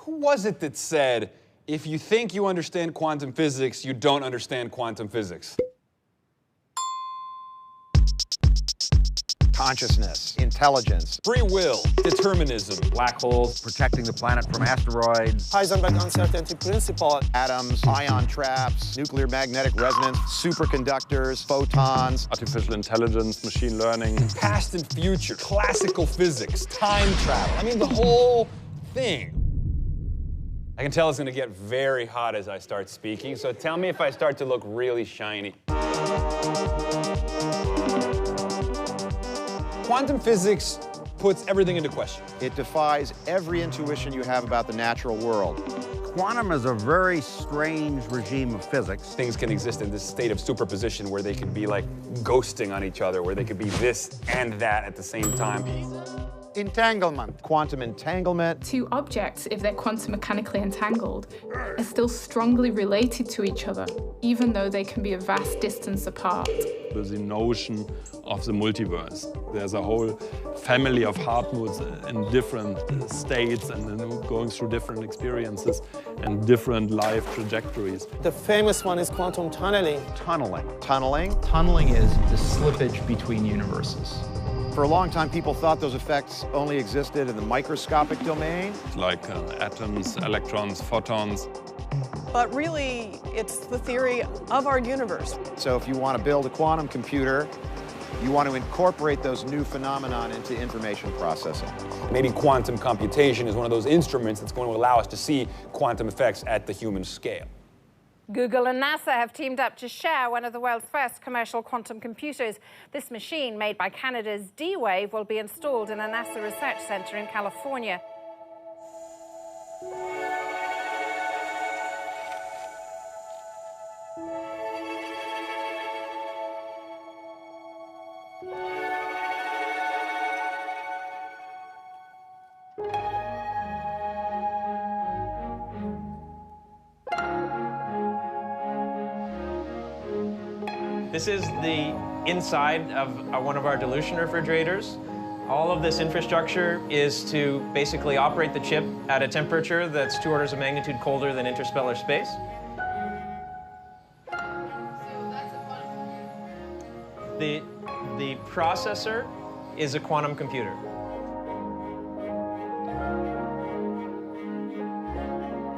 Who was it that said, if you think you understand quantum physics, you don't understand quantum physics? Consciousness, intelligence, Free will, determinism, black holes, protecting the planet from asteroids, Heisenberg uncertainty principle, atoms, ion traps, nuclear magnetic resonance, superconductors, photons, artificial intelligence, machine learning, past and future, classical physics, time travel. I mean, the whole thing. I can tell it's going to get very hot as I start speaking, so tell me if I start to look really shiny. Quantum physics puts everything into question. It defies every intuition you have about the natural world. Quantum is a very strange regime of physics. Things can exist in this state of superposition where they could be like ghosting on each other, where they could be this and that at the same time. Entanglement. Quantum entanglement. Two objects, if they're quantum mechanically entangled, are still strongly related to each other, even though they can be a vast distance apart. With the notion of the multiverse. There's a whole family of Hartmuts in different states and going through different experiences and different life trajectories. The famous one is quantum tunneling. Tunneling. Tunneling. Tunneling is the slippage between universes. For a long time, people thought those effects only existed in the microscopic domain. Like atoms, electrons, photons. But really, it's the theory of our universe. So if you want to build a quantum computer, you want to incorporate those new phenomenon into information processing. Maybe quantum computation is one of those instruments that's going to allow us to see quantum effects at the human scale. Google and NASA have teamed up to share one of the world's first commercial quantum computers. This machine, made by Canada's D-Wave, will be installed in a NASA research center in California. This is the inside of one of our dilution refrigerators. All of this infrastructure is to basically operate the chip at a temperature that's 2 orders of magnitude colder than interstellar space. The processor is a quantum computer.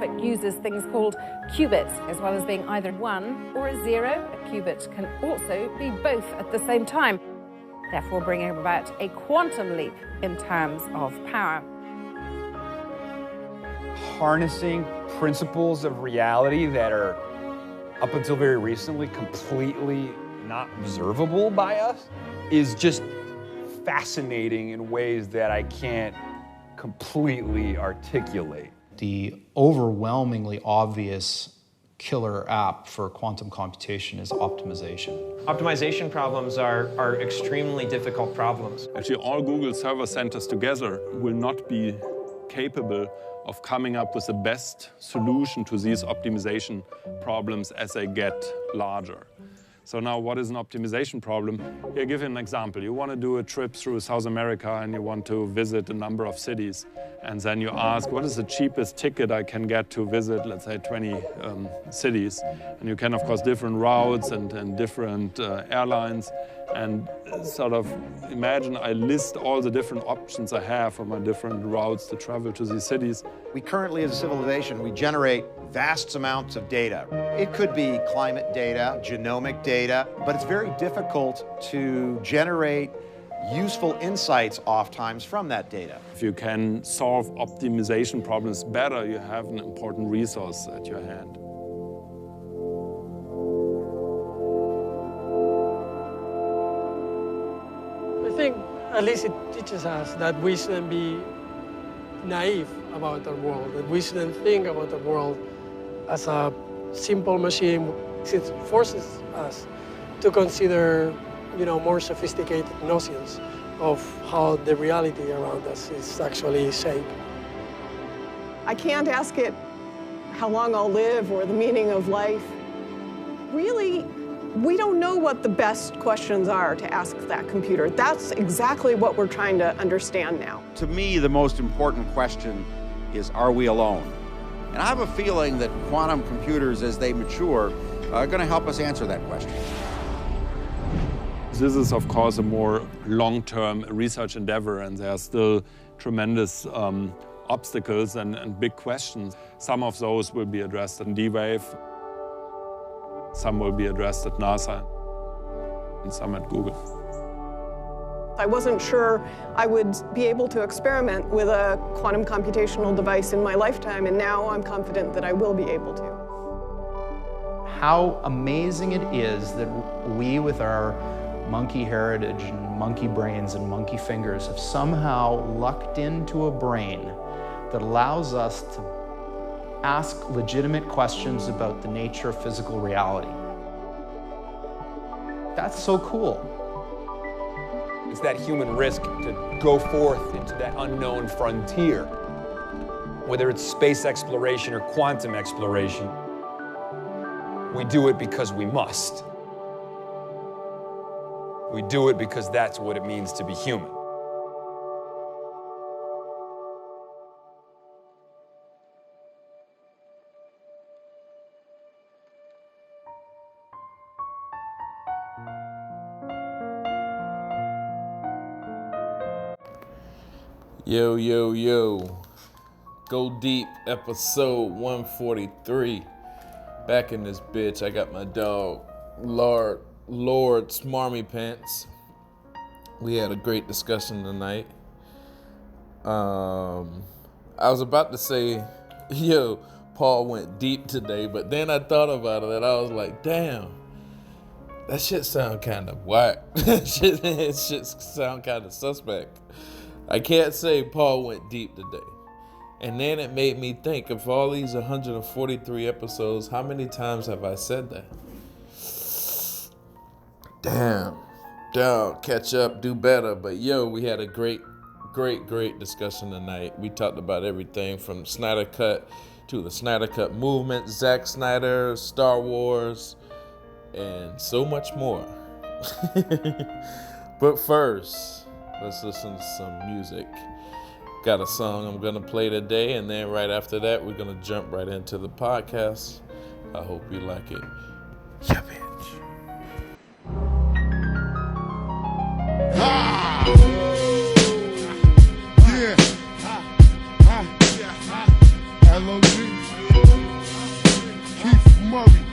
It uses things called qubits, as well as being either 1 or a 0. A qubit can also be both at the same time, therefore bringing about a quantum leap in terms of power. Harnessing principles of reality that are, up until very recently, completely not observable by us is just fascinating in ways that I can't completely articulate. The overwhelmingly obvious killer app for quantum computation is optimization. Optimization problems are extremely difficult problems. Actually, all Google server centers together will not be capable of coming up with the best solution to these optimization problems as they get larger. So now, what is an optimization problem? Here, I'll give you an example. You want to do a trip through South America and you want to visit a number of cities. And then you ask, what is the cheapest ticket I can get to visit, let's say, 20 cities? And you can, of course, different routes and different airlines. And sort of imagine I list all the different options I have for my different routes to travel to these cities. We currently, as a civilization, we generate vast amounts of data. It could be climate data, genomic data, but it's very difficult to generate useful insights oftentimes from that data. If you can solve optimization problems better, you have an important resource at your hand. I think at least it teaches us that we shouldn't be naive about our world, that we shouldn't think about the world as a simple machine. It forces us to consider, more sophisticated notions of how the reality around us is actually shaped. I can't ask it how long I'll live or the meaning of life. Really, we don't know what the best questions are to ask that computer. That's exactly what we're trying to understand now. To me, the most important question is, are we alone? And I have a feeling that quantum computers, as they mature, are going to help us answer that question. This is, of course, a more long-term research endeavor, and there are still tremendous obstacles and big questions. Some of those will be addressed in D-Wave, some will be addressed at NASA, and some at Google. I wasn't sure I would be able to experiment with a quantum computational device in my lifetime, and now I'm confident that I will be able to. How amazing it is that we, with our monkey heritage and monkey brains and monkey fingers, have somehow lucked into a brain that allows us to ask legitimate questions about the nature of physical reality. That's so cool. It's that human risk to go forth into that unknown frontier. Whether it's space exploration or quantum exploration, we do it because we must. We do it because that's what it means to be human. Yo, yo, yo. Go Deep, episode 143. Back in this bitch, I got my dog, Lord Smarmy Pants. We had a great discussion tonight. I was about to say, yo, Paul went deep today, but then I thought about it and I was like, damn, that shit sound kind of whack. It shit sound kind of suspect. I can't say Paul went deep today. And then it made me think, of all these 143 episodes, how many times have I said that? Damn, catch up, do better. But yo, we had a great discussion tonight. We talked about everything from Snydercut to the Snydercut movement, Zack Snyder, Star Wars, and so much more. But first, let's listen to some music. Got a song I'm gonna play today, and then right after that, we're gonna jump right into the podcast. I hope you like it. Yeah, bitch. L.O.G. Keith Murray.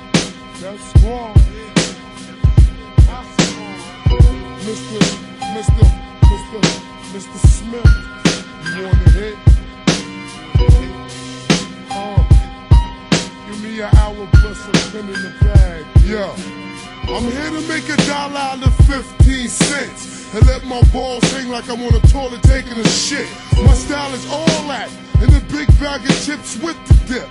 That's strong. Mr. Smith. You wanna hit? Give me an hour plus a pen in the bag. Yeah. I'm here to make $1 out of 15 cents and let my balls hang like I'm on a toilet taking a shit. My style is all that, and a big bag of chips with the dip.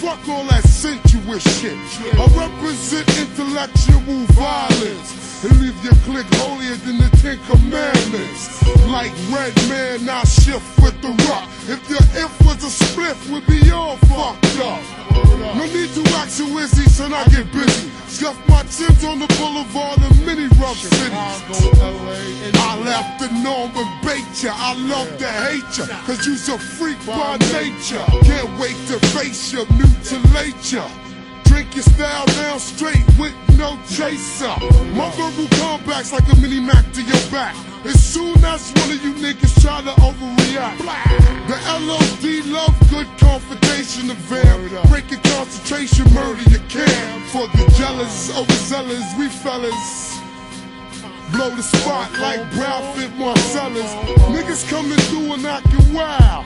Fuck all that sensuous shit. I represent intellectual violence and leave your clique holier than the 10 Commandments. Like Red Man, I shift with the rock. If your if was a spliff, we'd be all fucked up. No need to act so easy, son, I get busy. Scuff my chins on the boulevard in many rough cities. I left the norm and bait ya. I love to hate ya, cause you's a freak by nature. Can't wait to face ya, mutilate ya. Drink your style down straight with no chaser. My verbal comebacks like a mini Mac to your back. As soon as one of you niggas try to overreact, the LOD love good confrontation event. Break your concentration, murder your camp. For the jealous, overzealous, we fellas blow the spot like Brown Fit Marcellus. Niggas coming through and acting wild.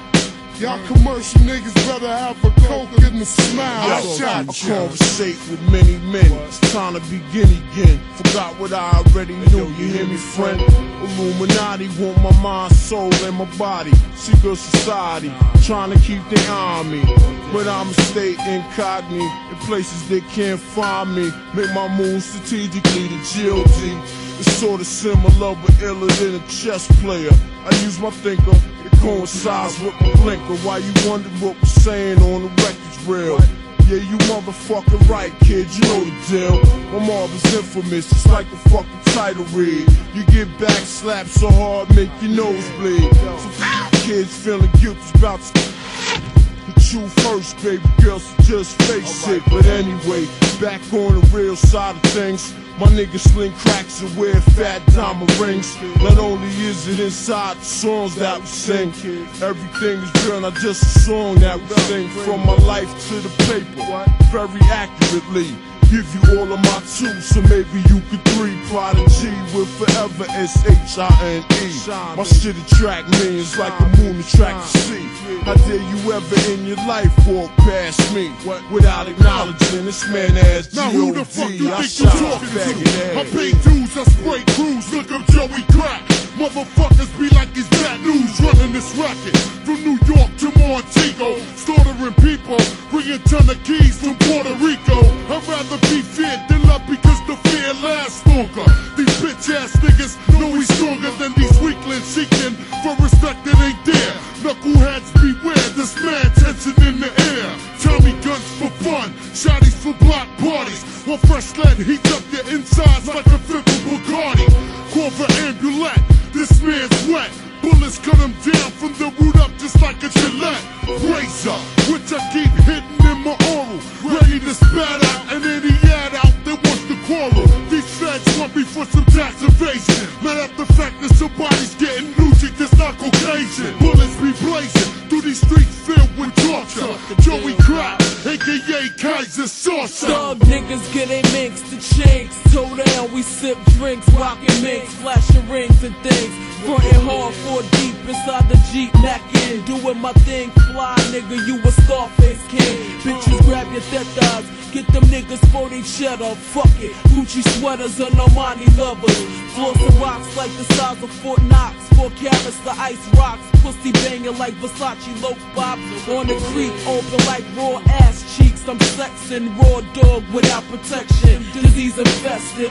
Y'all commercial niggas better have a coke and a smile. I conversate with many men. It's time to begin again. Forgot what I already knew. You hear me, friend? Illuminati want my mind, soul, and my body. Secret society trying to keep their eye on me, but I'ma stay incognito in places they can't find me. Make my moves strategically to GOD. It's sorta similar but iller than a chess player. I use my thinker, it coincides with my blinker. Why you wonder what we're saying on the record's real? Yeah, you motherfucking right, kid, you know the deal. My mob is infamous, it's like the fucking title read. You get back slapped so hard, make your nose bleed. So kids feeling guilty about shoot first, baby girl, so just face it. But anyway, back on the real side of things. My niggas sling cracks and wear fat diamond rings. Not only is it inside the songs that we sing, everything is real, not just a song that we sing. From my life to the paper, very accurately. Give you all of my two, so maybe you could three. Prodigy with forever S-H-I-N-E. My shit attract millions like the moon attract the sea. How dare you ever in your life walk past me without acknowledging this man ass G.O.D. Now who the fuck you I think you shot talking to? faggot I ass. pay dues, I spray crews, look up Joey Crack. Motherfuckers be like these bad news running this racket. From New York to Montego, slaughtering people, bringing ton of keys from Puerto Rico. I'd rather be feared than love because the fear lasts longer. These bitch ass niggas know he's stronger than these weaklings seeking for respect that ain't there. Knuckleheads beware, this man tension in the air. Tommy guns for fun, shotties for block parties. While fresh lead heats up your insides like a fifth of Bacardi. Corver ambulette, this man's wet. Bullets cut him down from the root up just like a Gillette razor, which I keep hitting in my oral. Ready to spat out and any ad out that wants to quarrel. These feds want me for some tax evasion. Let up the fact that somebody's getting Lucic that's not Caucasian. Bullets be blazing through these streets filled with torture. Joey Crack, aka Kaiser Saucer. Thug niggas get a mix, the chinks. Toe down, we sip drinks, rockin' mix, flashing rings and things. Frontin' hard 4 deep inside the Jeep, neckin'. Doing my thing, fly nigga, you a Scarface king. Bitches grab your tetas, get them niggas for they cheddar. Fuck it, Gucci sweaters and Armani lovers. Flossing rocks like the size of Fort Knox. 4 carats, the ice rocks. Pussy banging like Versace low bops. On the creek, open like raw ass cheeks. I'm sexing raw dog without protection. Disease infested,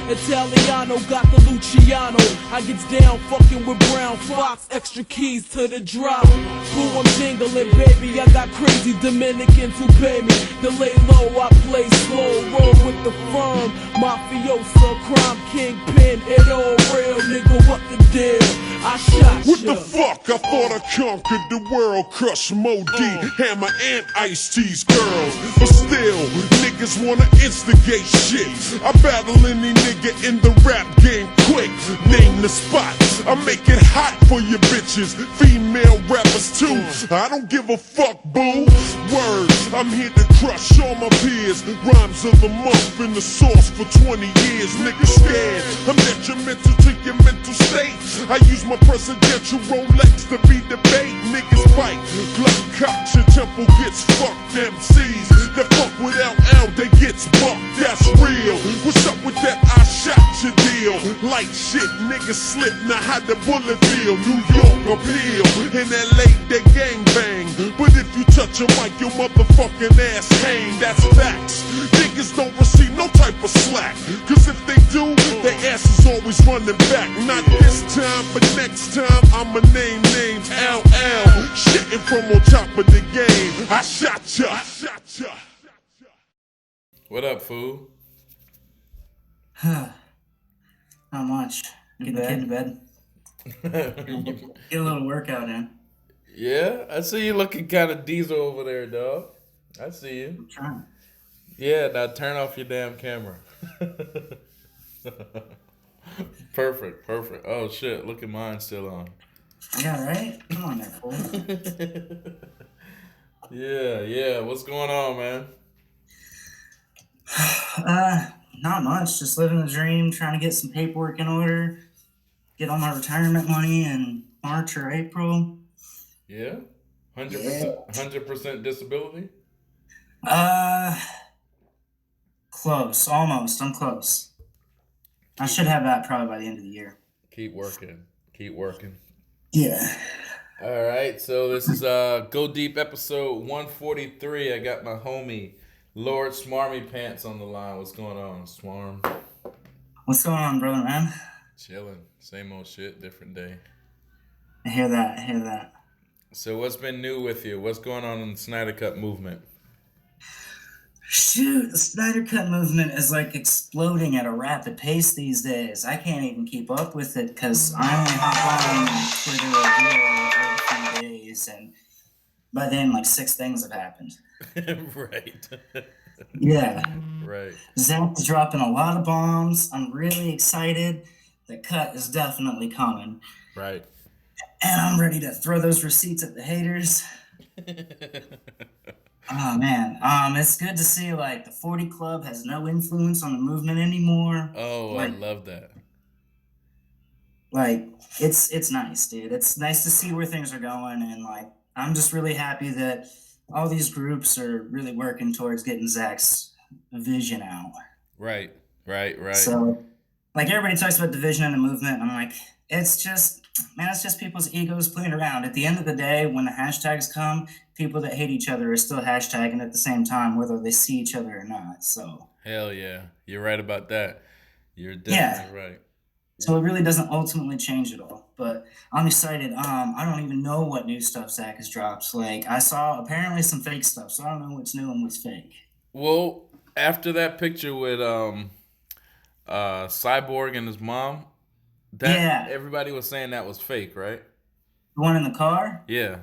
Italiano got the Luciano. I gets down fucking with Brown Fox. Extra keys to the drop. Boo, I'm jingling, baby. I got crazy Dominicans who pay me. To lay low, I play slow. Roll with the firm. Mafiosa, crime kingpin. It all real, nigga. What the deal? I shot What ya. the fuck? I thought I conquered the world, crush Mo-D, Hammer and Ice-T's girls. But still, niggas wanna instigate shit. I battle any nigga in the rap game quick. Name the spots, I make it hot for your bitches. Female rappers too, I don't give a fuck, boo. Words, I'm here to crush all my peers. Rhymes of the month in the source for 20 years. Niggas scared, I'm detrimental to your mental state. I use my presidential Rolex to be debate. Niggas fight, Glock cocks, your temple gets fucked. MCs that fuck without L, they gets bucked. That's real. What's up with that I shot your deal? Light shit, niggas slip, now how the bullet feel? New York appeal, in LA they gang bang. But if you touch a mic, your motherfucking ass hang. That's facts. Niggas don't receive no type of slack. Cause if they do, their ass is always running back. Not this time, but next time I'ma name names. LL, shitting from on top of the game. I shot ya. I shot ya. What up, fool? Not much. Get the kid to bed. Get a little workout in. Yeah, I see you looking kind of diesel over there, dog. I see you. I'm trying. Yeah, now turn off your damn camera. Perfect, perfect. Oh shit, look at mine still on. Yeah, right? Come on there, fool. Yeah. What's going on, man? Not much. Just living the dream, trying to get some paperwork in order, get all my retirement money in March or April. Yeah? 100% disability? Close. Almost. I'm close. I should have that probably by the end of the year. Keep working. Yeah. All right, so this is Go Deep episode 143. I got my homie Lord Smarmy Pants on the line. What's going on, Swarm? What's going on, brother, man? Chilling. Same old shit, different day. I hear that. So what's been new with you? What's going on in the Snydercut movement? Shoot, the Snydercut movement is like exploding at a rapid pace these days. I can't even keep up with it because I only hop on Twitter every few days, and by then, like 6 things have happened. Right. Yeah. Right. Zach's dropping a lot of bombs. I'm really excited. The cut is definitely coming. Right. And I'm ready to throw those receipts at the haters. Oh man, it's good to see like the 40 Club has no influence on the movement anymore. Oh, like, I love that. Like it's nice, dude. It's nice to see where things are going, and like I'm just really happy that all these groups are really working towards getting Zach's vision out. Right. So, like everybody talks about division in the movement, I'm like, it's just people's egos playing around. At the end of the day, when the hashtags come, people that hate each other are still hashtagging at the same time, whether they see each other or not. So hell yeah, you're right about that. You're definitely right. So it really doesn't ultimately change it all. But I'm excited. I don't even know what new stuff Zach has dropped. Like I saw apparently some fake stuff, so I don't know what's new and what's fake. Well, after that picture with Cyborg and his mom, everybody was saying that was fake, right? The one in the car? Yeah.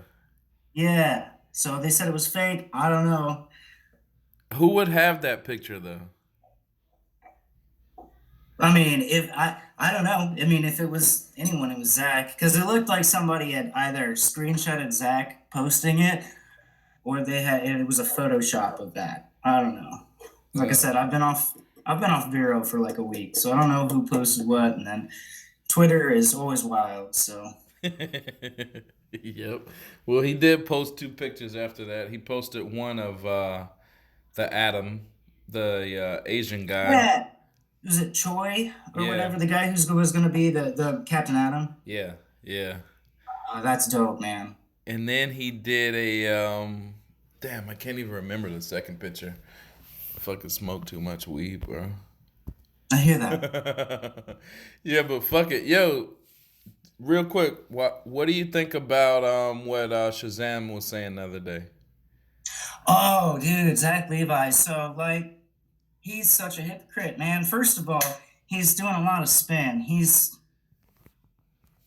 Yeah. So they said it was fake. I don't know. Who would have that picture though? I mean, if I don't know. I mean, if it was anyone, it was Zach, because it looked like somebody had either screenshotted Zach posting it, or it was a Photoshop of that. I don't know. Like I said, I've been off Vero for like a week, so I don't know who posted what, and then Twitter is always wild. So. Yep. Well, he did post 2 pictures after that. He posted one of the Adam, the Asian guy. Yeah. Was it Choi or whatever, the guy who was going to be the Captain Atom? Yeah. That's dope, man. And then he did a damn, I can't even remember the second picture. I fucking smoked too much weed, bro. I hear that. Yeah, but fuck it. Yo, real quick, what do you think about what Shazam was saying the other day? Oh, dude, Zach Levi. So, like, he's such a hypocrite, man. First of all, he's doing a lot of spin. He's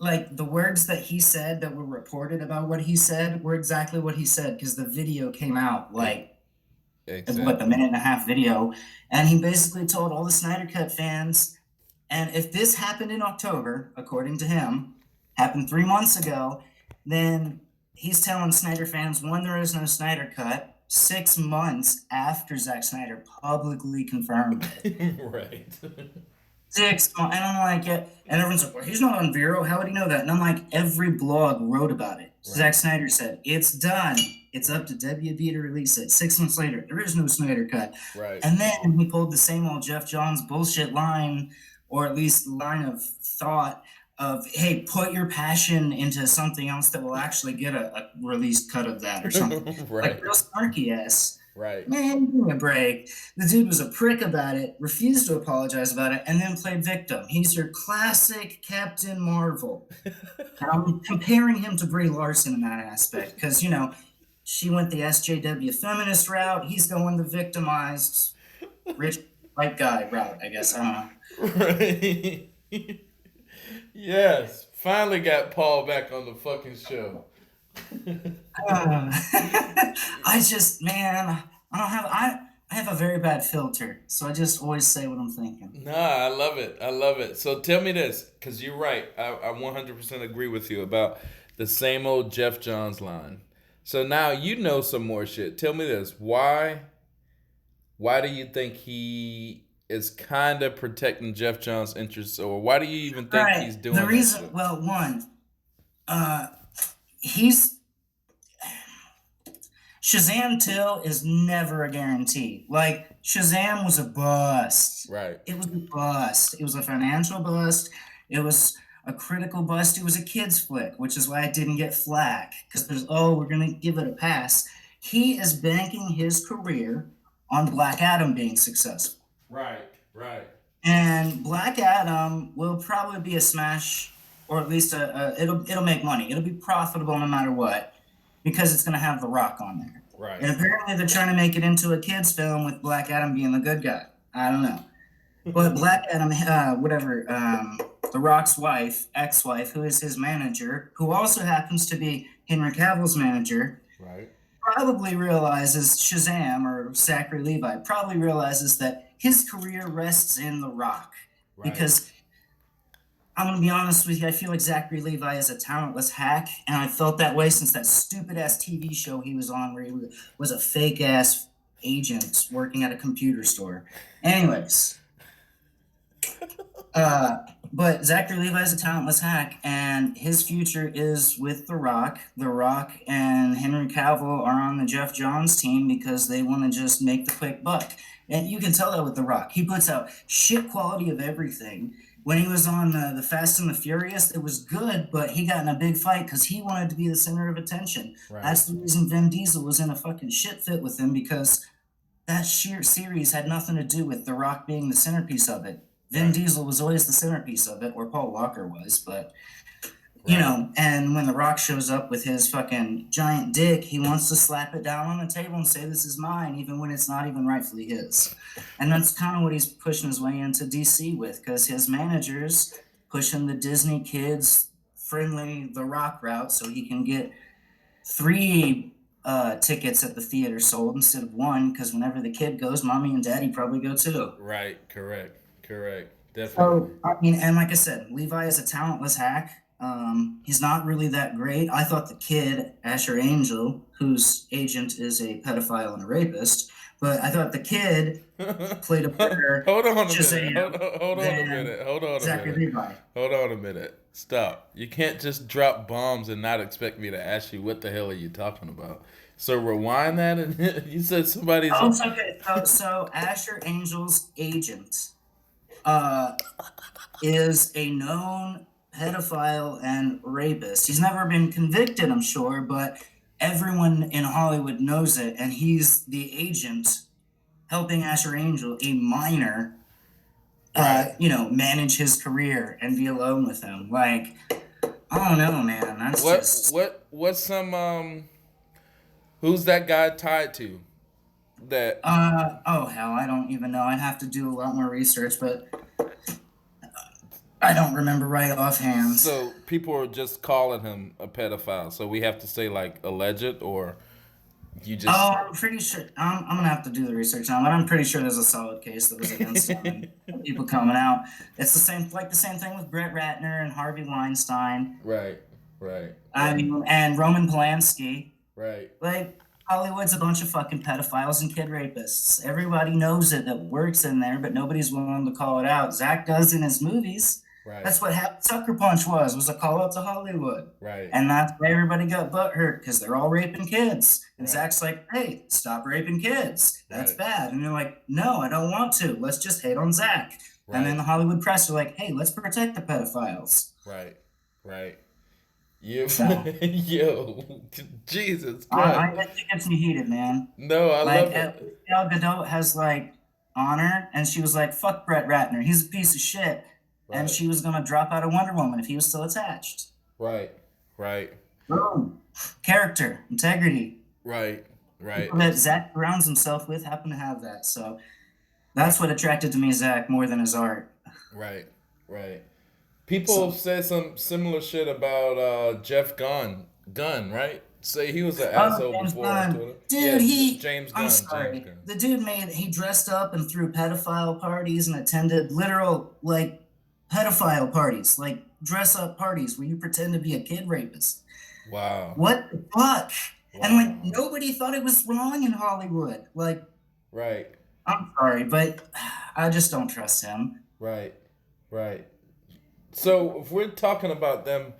like the words that he said that were reported about what he said were exactly what he said, because the video came out like the minute and a half video, and he basically told all the Snydercut fans, and if this happened in October, according to him, happened 3 months ago, then he's telling Snyder fans, 1, there is no Snydercut. 6 months after Zack Snyder publicly confirmed it. Right. 6 months. And I'm like, and everyone's like, well, he's not on Vero. How would he know that? And I'm like, every blog wrote about it. Right. Zack Snyder said, it's done. It's up to WB to release it. 6 months later, there is no Snydercut. Right. And then he pulled the same old Jeff Johns bullshit line, or at least line of thought of, hey, put your passion into something else that will actually get a released cut of that or something. Right. Like real snarky ass. Right. Man, give me a break. The dude was a prick about it, refused to apologize about it, and then played victim. He's your classic Captain Marvel. And I'm comparing him to Brie Larson in that aspect, because, you know, she went the SJW feminist route. He's going the victimized rich white guy route, I guess. I don't know. Right. Yes, finally got Paul back on the fucking show. I just, man, I have a very bad filter, so I just always say what I'm thinking. Nah, I love it. So tell me this, because you're right. I 100% agree with you about the same old Jeff Johns line. So now you know some more shit. Tell me this. Why do you think he is kind of protecting Jeff Johns' interests, or why do you even think he's doing the reason? That? Well, one, Shazam Till is never a guarantee. Like Shazam was a bust. Right. It was a bust. It was a financial bust. It was a critical bust. It was a kid's flick, which is why it didn't get flack, because we're gonna give it a pass. He is banking his career on Black Adam being successful. Right. And Black Adam will probably be a smash, or at least it'll make money. It'll be profitable no matter what, because it's going to have The Rock on there. Right. And apparently they're trying to make it into a kid's film with Black Adam being the good guy. I don't know. But Black Adam, The Rock's ex-wife, who is his manager, who also happens to be Henry Cavill's manager, Right. probably realizes Shazam or Zachary Levi probably realizes that his career rests in The Rock. Right. Because I'm going to be honest with you, I feel like Zachary Levi is a talentless hack, and I felt that way since that stupid-ass TV show he was on where he was a fake-ass agent working at a computer store. Anyways, but Zachary Levi is a talentless hack, and his future is with The Rock. The Rock and Henry Cavill are on the Jeff Johns team because they want to just make the quick buck. And you can tell that with The Rock. He puts out shit quality of everything. When he was on the Fast and the Furious, it was good, but he got in a big fight because he wanted to be the center of attention. Right. That's the reason Vin Diesel was in a fucking shit fit with him, because that sheer series had nothing to do with The Rock being the centerpiece of it. Vin Diesel was always the centerpiece of it, or Paul Walker was, but, you know, and when The Rock shows up with his fucking giant dick, he wants to slap it down on the table and say, this is mine, even when it's not even rightfully his. And that's kind of what he's pushing his way into DC with, because his managers pushing the Disney kids friendly The Rock route so he can get 3 tickets at the theater sold instead of 1, because whenever the kid goes, mommy and daddy probably go too. Right. Correct. Definitely. So, I mean, and like I said, Levi is a talentless hack. He's not really that great. I thought the kid, Asher Angel, whose agent is a pedophile and a rapist, but I thought the kid played a better Hold on a Shazam minute. Hold on a than minute. Hold on a Zachary minute. Levi. Hold on a minute. Stop. You can't just drop bombs and not expect me to ask you what the hell are you talking about. So rewind that, and you said somebody's. Oh, it's okay. So Asher Angel's agent is a known pedophile and rapist. He's never been convicted, I'm sure, but everyone in Hollywood knows it, and he's the agent helping Asher Angel, a minor, manage his career and be alone with him. Like, I don't know, man. That's what's some who's that guy tied to? That oh hell, I don't even know. I'd have to do a lot more research, but I don't remember right offhand. So people are just calling him a pedophile. So we have to say like alleged, or you just. Oh, I'm pretty sure. I'm gonna have to do the research now, but I'm pretty sure there's a solid case that was against him. And people coming out. It's the same thing with Brett Ratner and Harvey Weinstein. Right. I mean, and Roman Polanski. Right. Like, Hollywood's a bunch of fucking pedophiles and kid rapists. Everybody knows it that works in there, but nobody's willing to call it out. Zach does in his movies. Right. That's what Sucker Punch was a call out to Hollywood. Right. And that's why everybody got butthurt, because they're all raping kids. And Zach's like, hey, stop raping kids. That's bad. And they're like, no, I don't want to. Let's just hate on Zach. Right. And then the Hollywood press are like, hey, let's protect the pedophiles. Right. Yo, Jesus Christ. It gets me heated, man. No, I love it. Gal Gadot has, like, honor, and she was like, fuck Brett Ratner. He's a piece of shit. Right. And she was going to drop out of Wonder Woman if he was still attached. Right. Boom. Character, integrity. Right. People that Zach surrounds himself with happen to have that. So that's what attracted to me, Zach, more than his art. Right. People said some similar shit about Jeff Gunn, right? Say he was an asshole James before. Gunn. Dude, James Gunn. I'm sorry. The dude he dressed up and threw pedophile parties and attended literal, like, pedophile parties, like dress-up parties where you pretend to be a kid rapist. Wow. What the fuck? Wow. And, like, nobody thought it was wrong in Hollywood. Like, right. I'm sorry, but I just don't trust him. Right. So if we're talking about them,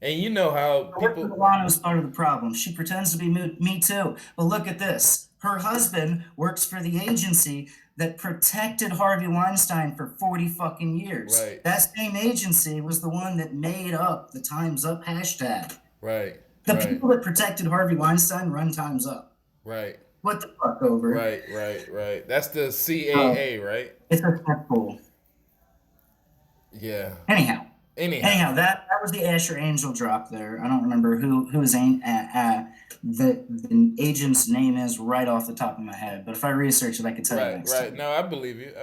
and you know how people. Milano is part of the problem. She pretends to be me too. But look at this. Her husband works for the agency that protected Harvey Weinstein for 40 fucking years. Right. That same agency was the one that made up the Time's Up hashtag. Right. The people that protected Harvey Weinstein run Time's Up. Right. What the fuck over? Right. That's the CAA, right? It's a fuckful. Yeah. Anyhow, that was the Asher Angel drop there. I don't remember who his the agent's name is right off the top of my head. But if I research it, I can tell you next time. No, I believe you.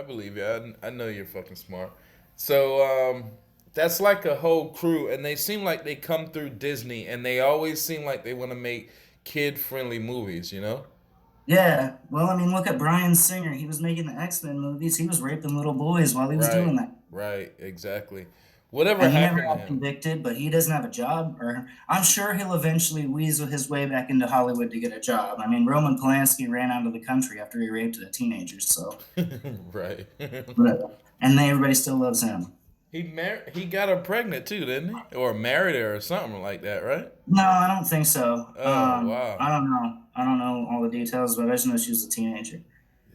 I know you're fucking smart. So that's like a whole crew, and they seem like they come through Disney, and they always seem like they want to make kid-friendly movies, you know? Yeah. Well, I mean, look at Bryan Singer. He was making the X-Men movies. He was raping little boys while he was doing that. Right, exactly. Whatever And he never happened to got him? convicted, but he doesn't have a job. Or I'm sure he'll eventually weasel his way back into Hollywood to get a job. I mean, Roman Polanski ran out of the country after he raped a teenager, so. Right. And everybody still loves him. He got her pregnant too, didn't he? Or married her or something like that, right? No, I don't think so. Oh, wow. I don't know. I don't know all the details, but I just know she was a teenager.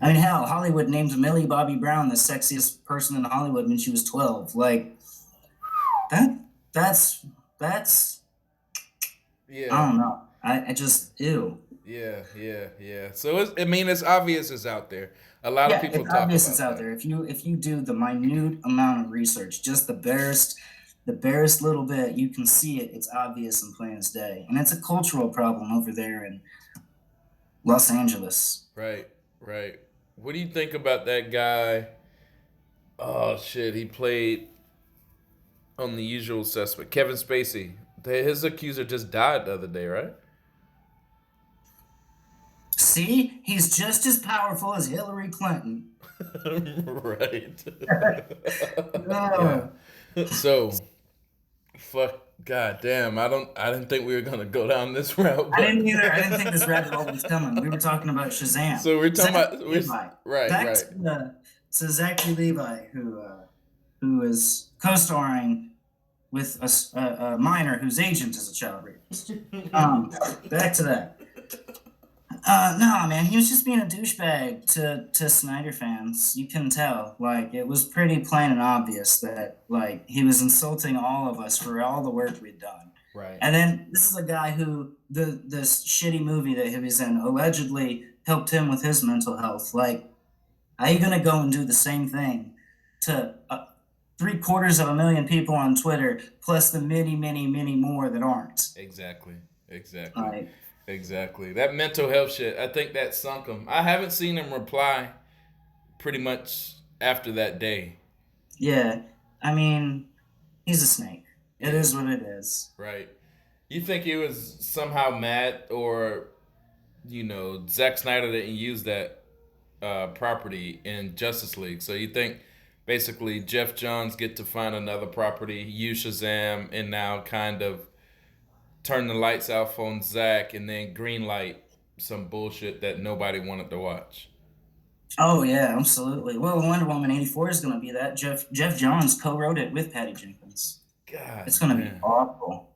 I mean, hell, Hollywood named Millie Bobby Brown the sexiest person in Hollywood when she was 12. Like, that's Yeah. I don't know. I just ew. Yeah. So it's obvious it's out there. A lot of people it's talk obvious about it's out that. there. If you do the minute amount of research, just the barest little bit, you can see it. It's obvious and plain as day, and it's a cultural problem over there in Los Angeles. Right. What do you think about that guy? Oh shit, he played on The Usual Suspect, Kevin Spacey. His accuser just died the other day, right? See, he's just as powerful as Hillary Clinton. Right. No. Yeah. So, fuck, goddamn. I didn't think we were gonna go down this route. I didn't either. I didn't think this rabbit hole was coming. We were talking about Shazam. So we're talking about Levi. right. Back to Zachary Levi, who is co-starring with a minor whose agent is a child rapist. Back to that. No, man, he was just being a douchebag to Snyder fans. You can tell. Like, it was pretty plain and obvious that, like, he was insulting all of us for all the work we'd done. Right. And then this is a guy who this shitty movie that he was in allegedly helped him with his mental health. Like, how you gonna go and do the same thing to 750,000 people on Twitter, plus the many, many, many more that aren't? Exactly. Right. Exactly. That mental health shit, I think that sunk him. I haven't seen him reply pretty much after that day. Yeah. I mean, he's a snake. It is what it is. Right. You think he was somehow mad, or, Zack Snyder didn't use that property in Justice League? So you think basically Jeff Johns get to find another property, use Shazam, and now kind of turn the lights off on Zack and then green light some bullshit that nobody wanted to watch? Oh, yeah, absolutely. Well, Wonder Woman 84 is going to be that. Jeff Johns co-wrote it with Patty Jenkins. God, it's going to be awful.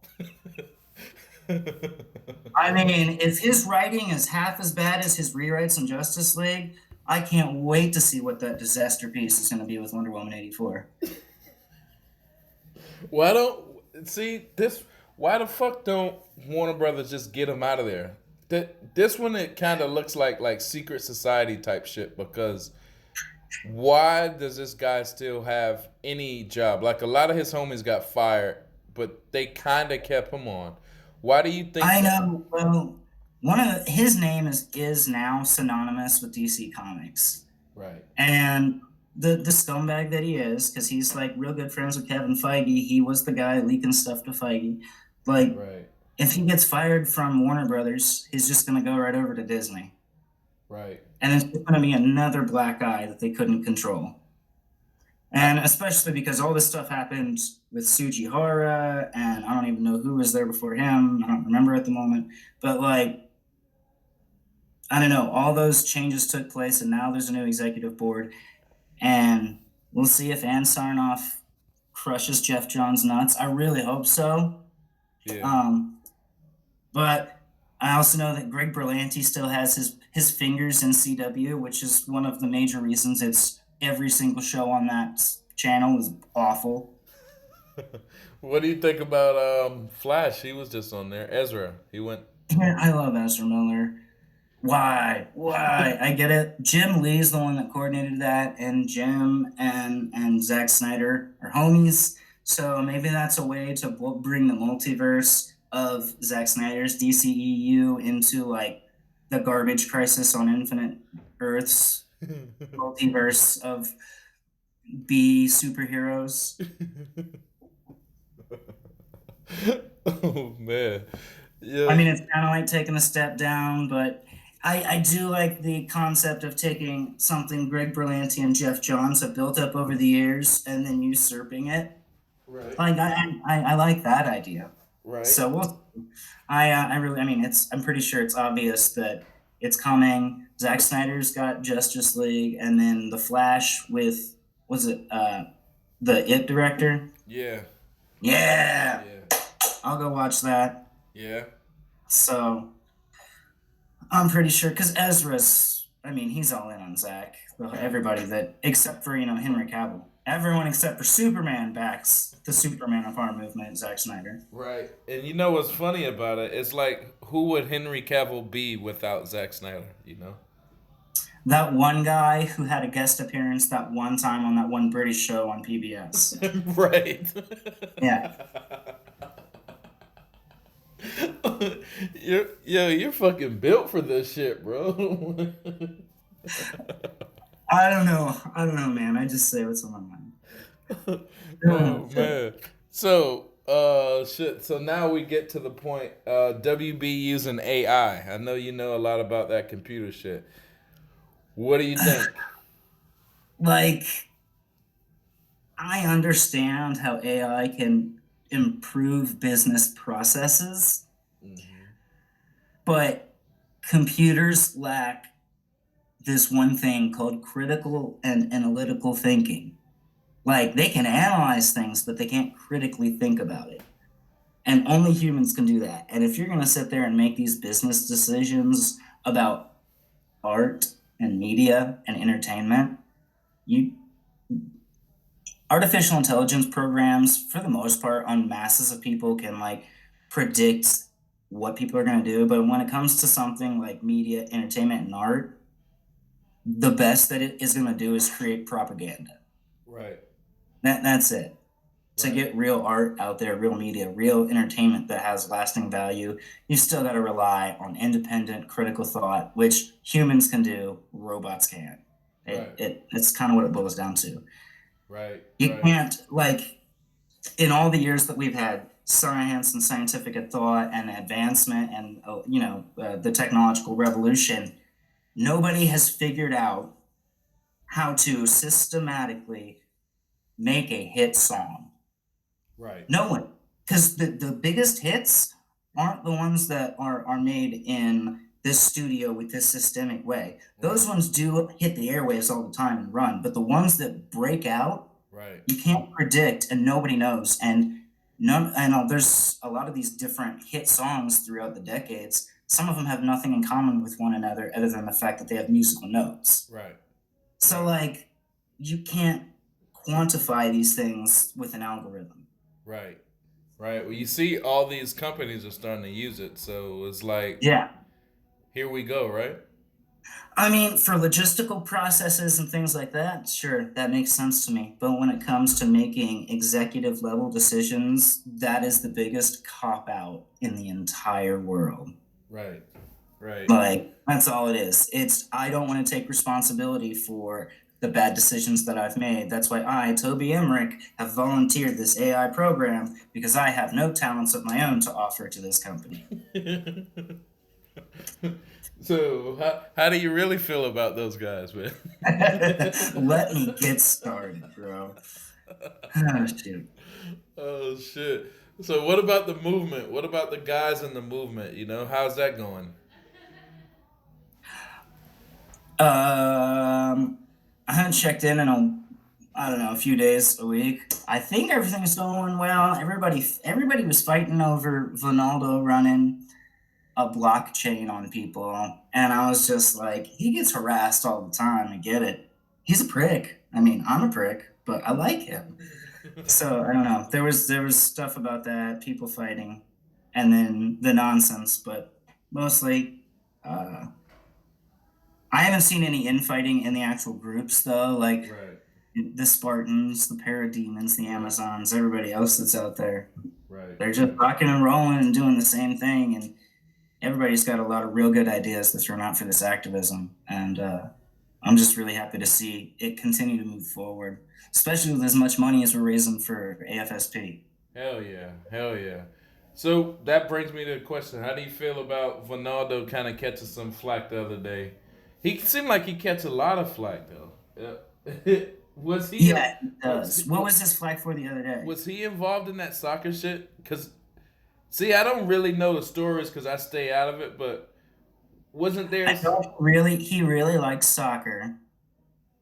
I mean, if his writing is half as bad as his rewrites in Justice League, I can't wait to see what that disaster piece is going to be with Wonder Woman 84. Why the fuck don't Warner Brothers just get him out of there? This one, it kind of looks like secret society type shit, because why does this guy still have any job? Like, a lot of his homies got fired, but they kind of kept him on. Why do you think? I know. Well, his name is now synonymous with DC Comics. Right. And the scumbag that he is, because he's like real good friends with Kevin Feige. He was the guy leaking stuff to Feige. Like, right. If he gets fired from Warner Brothers, he's just going to go right over to Disney. Right. And it's going to be another black eye that they couldn't control. And especially because all this stuff happened with Sujihara, and I don't even know who was there before him. I don't remember at the moment. But, like, I don't know. All those changes took place, and now there's a new executive board. And we'll see if Ann Sarnoff crushes Jeff Johns' nuts. I really hope so. Yeah. But I also know that Greg Berlanti still has his fingers in CW, which is one of the major reasons it's every single show on that channel is awful. What do you think about Flash? He was just on there. Ezra. He went. Yeah, I love Ezra Miller. Why? I get it. Jim Lee's the one that coordinated that, and Jim and Zack Snyder are homies. So maybe that's a way to bring the multiverse of Zack Snyder's DCEU into, like, the garbage Crisis on Infinite Earths multiverse of B superheroes. Oh, man. Yeah. I mean, it's kind of like taking a step down, but I do like the concept of taking something Greg Berlanti and Jeff Johns have built up over the years and then usurping it. Right. Like I like that idea. Right. So I really, I mean, I'm pretty sure it's obvious that it's coming. Zack Snyder's got Justice League, and then The Flash with, was it the It director? Yeah. Yeah. Yeah. I'll go watch that. Yeah. So I'm pretty sure, because Ezra's, I mean, he's all in on Zack. Everybody that, except for, Henry Cavill. Everyone except for Superman backs the Superman of our movement, Zack Snyder. Right. And you know what's funny about it? It's like, who would Henry Cavill be without Zack Snyder, That one guy who had a guest appearance that one time on that one British show on PBS. Right. Yeah. You're fucking built for this shit, bro. I don't know, man. I just say what's on my mind. Oh man. So, shit. So now we get to the point. WB using AI. I know you know a lot about that computer shit. What do you think? Like, I understand how AI can improve business processes, but computers lack this one thing called critical and analytical thinking. Like, they can analyze things, but they can't critically think about it. And only humans can do that. And if you're going to sit there and make these business decisions about art and media and entertainment, artificial intelligence programs, for the most part, on masses of people can like predict what people are going to do. But when it comes to something like media, entertainment, and art, the best that it is going to do is create propaganda. Right. That's it. To get real art out there, real media, real entertainment that has lasting value, you still got to rely on independent, critical thought, which humans can do, robots can't. It's kind of what it boils down to. Right. You can't, like, in all the years that we've had science and scientific thought and advancement and, the technological revolution, nobody has figured out how to systematically make a hit song. Right. No one. Because the biggest hits aren't the ones that are made in this studio with this systemic way. Those ones do hit the airwaves all the time and run, but the ones that break out, you can't predict and nobody knows. And there's a lot of these different hit songs throughout the decades. Some of them have nothing in common with one another other than the fact that they have musical notes. Right. So, like, you can't quantify these things with an algorithm. Right. Right. Well, you see all these companies are starting to use it. So it's like, here we go, right? I mean, for logistical processes and things like that, sure, that makes sense to me. But when it comes to making executive level decisions, that is the biggest cop out in the entire world. Right. Right. Like, that's all it is. I don't want to take responsibility for the bad decisions that I've made. That's why I, Toby Emmerich, have volunteered this AI program, because I have no talents of my own to offer to this company. So, how do you really feel about those guys, man? Let me get started, bro. Oh, shoot. Oh, shit. So, what about the movement? What about the guys in the movement? How's that going? I haven't checked in a few days, a week. I think everything's going well. Everybody was fighting over Ronaldo running a blockchain on people, and I was just like, he gets harassed all the time. I get it. He's a prick. I mean, I'm a prick, but I like him. So I don't know. There was stuff about that, people fighting, and then the nonsense, but mostly, I haven't seen any infighting in the actual groups, though. Like the Spartans, the Parademons, the Amazons, everybody else that's out there. Right. They're just rocking and rolling and doing the same thing. And everybody's got a lot of real good ideas to throw out for this activism. And I'm just really happy to see it continue to move forward, especially with as much money as we're raising for AFSP. Hell yeah. Hell yeah. So that brings me to a question. How do you feel about Ronaldo kind of catching some flack the other day? He seemed like he catch a lot of flack, though. Was he? Yeah, he does. What was his flag for the other day? Was he involved in that soccer shit? Because, see, I don't really know the stories because I stay out of it, but wasn't there... He really likes soccer.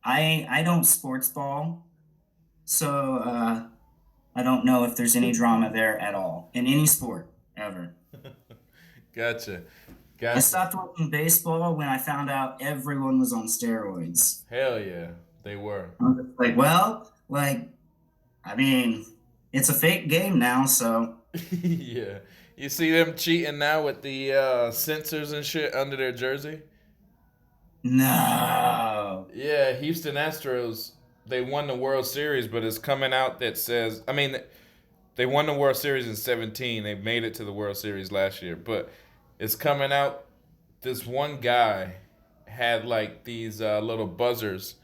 I don't sports ball, so I don't know if there's any drama there at all in any sport ever. Gotcha. I stopped watching baseball when I found out everyone was on steroids. Hell yeah, they were. I was like, well, I mean, it's a fake game now, so. Yeah. You see them cheating now with the sensors and shit under their jersey? No. Yeah, Houston Astros, they won the World Series, but it's coming out that says, I mean, they won the World Series in 2017. They made it to the World Series last year, but it's coming out, this one guy had like these little buzzers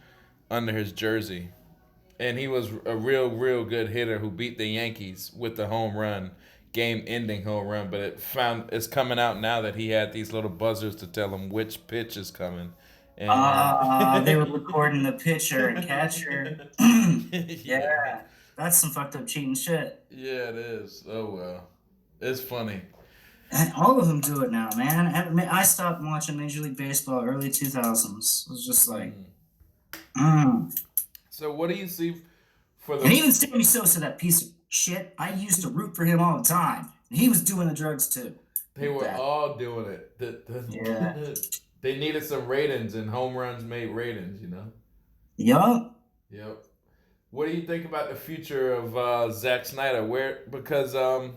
under his jersey. And he was a real good hitter who beat the Yankees with the home run, game-ending home run. But it's coming out now that he had these little buzzers to tell him which pitch is coming. And they were recording the pitcher and catcher. Yeah, that's some fucked up cheating shit. Yeah, it is. Oh well, it's funny. And all of them do it now, man. I stopped watching Major League Baseball early 2000s. It was just like, So what do you see for the... And even Sammy Sosa, that piece of shit, I used to root for him all the time. And he was doing the drugs too. They were all doing it. Yeah. They needed some ratings, and home runs made ratings, you know? Yep. What do you think about the future of Zack Snyder? Because Sean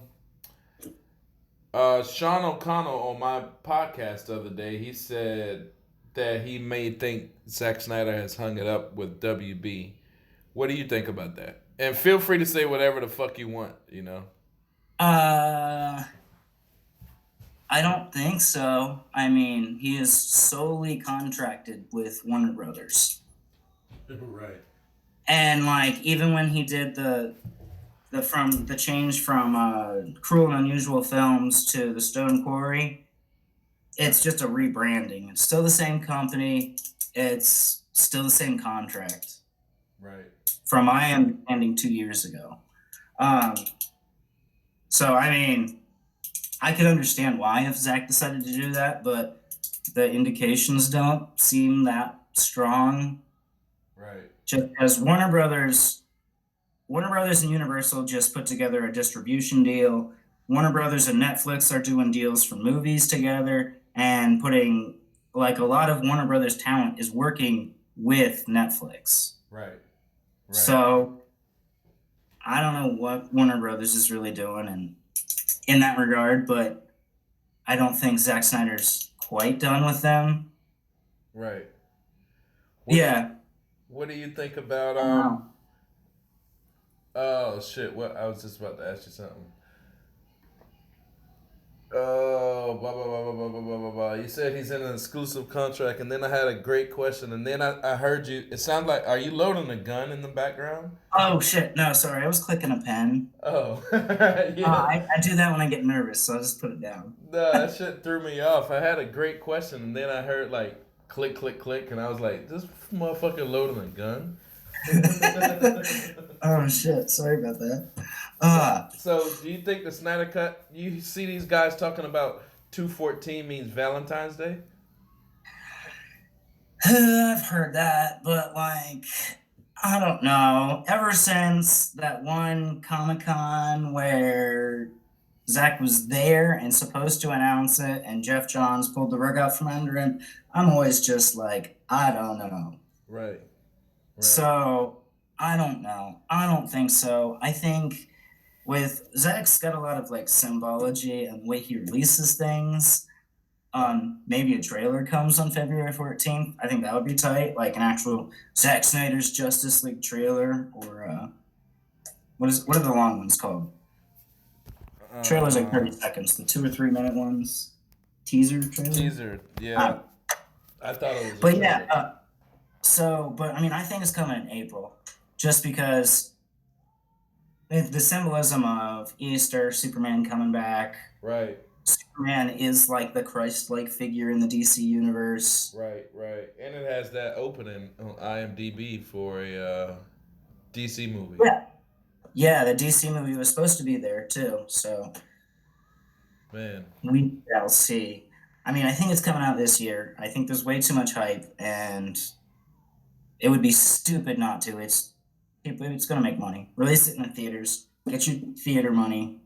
O'Connell on my podcast the other day, he said that he may think Zack Snyder has hung it up with WB. What do you think about that? And feel free to say whatever the fuck you want, you know? I don't think so. I mean, he is solely contracted with Warner Brothers. Right. And even when he did the change from Cruel and Unusual Films to the Stone Quarry, it's just a rebranding. It's still the same company. It's still the same contract. Right. From my understanding 2 years ago. So, I mean, I could understand why if Zach decided to do that, but the indications don't seem that strong. Right. Just as Warner Brothers and Universal just put together a distribution deal. Warner Brothers and Netflix are doing deals for movies together and putting, a lot of Warner Brothers talent is working with Netflix. Right. So, I don't know what Warner Brothers is really doing in that regard, but I don't think Zack Snyder's quite done with them. Right. What do you think about oh shit, what I was just about to ask you something. Oh, blah, blah, blah, blah, blah, blah, blah, blah. You said he's in an exclusive contract, and then I had a great question, and then I heard you. It sounded like, are you loading a gun in the background? Oh, shit. No, sorry. I was clicking a pen. Oh. Yeah. I do that when I get nervous, so I just put it down. No, that shit threw me off. I had a great question, and then I heard, click, click, click, and I was like, this motherfucker loading a gun? Oh, shit. Sorry about that. So, do you think the Snydercut, you see these guys talking about 2/14 means Valentine's Day? I've heard that, but I don't know. Ever since that one Comic-Con where Zach was there and supposed to announce it and Jeff Johns pulled the rug out from under him, I'm always just I don't know. Right. So, I don't know. I don't think so. I think with Zach's got a lot of symbology and the way he releases things. Maybe a trailer comes on February 14th. I think that would be tight, an actual Zack Snyder's Justice League trailer, or what are the long ones called? Trailers 30 seconds. The 2 or 3 minute ones. Teaser trailer. Teaser, yeah. I thought it was. But yeah. I mean, I think it's coming in April, just because the symbolism of Easter, Superman coming back. Right. Superman is like the Christ-like figure in the DC universe. Right. And it has that opening on IMDb for a DC movie. Yeah, the DC movie was supposed to be there too, so Man. we shall see. I mean, I think it's coming out this year. I think there's way too much hype, and it would be stupid not to. It's going to make money. Release it in the theaters, get your theater money,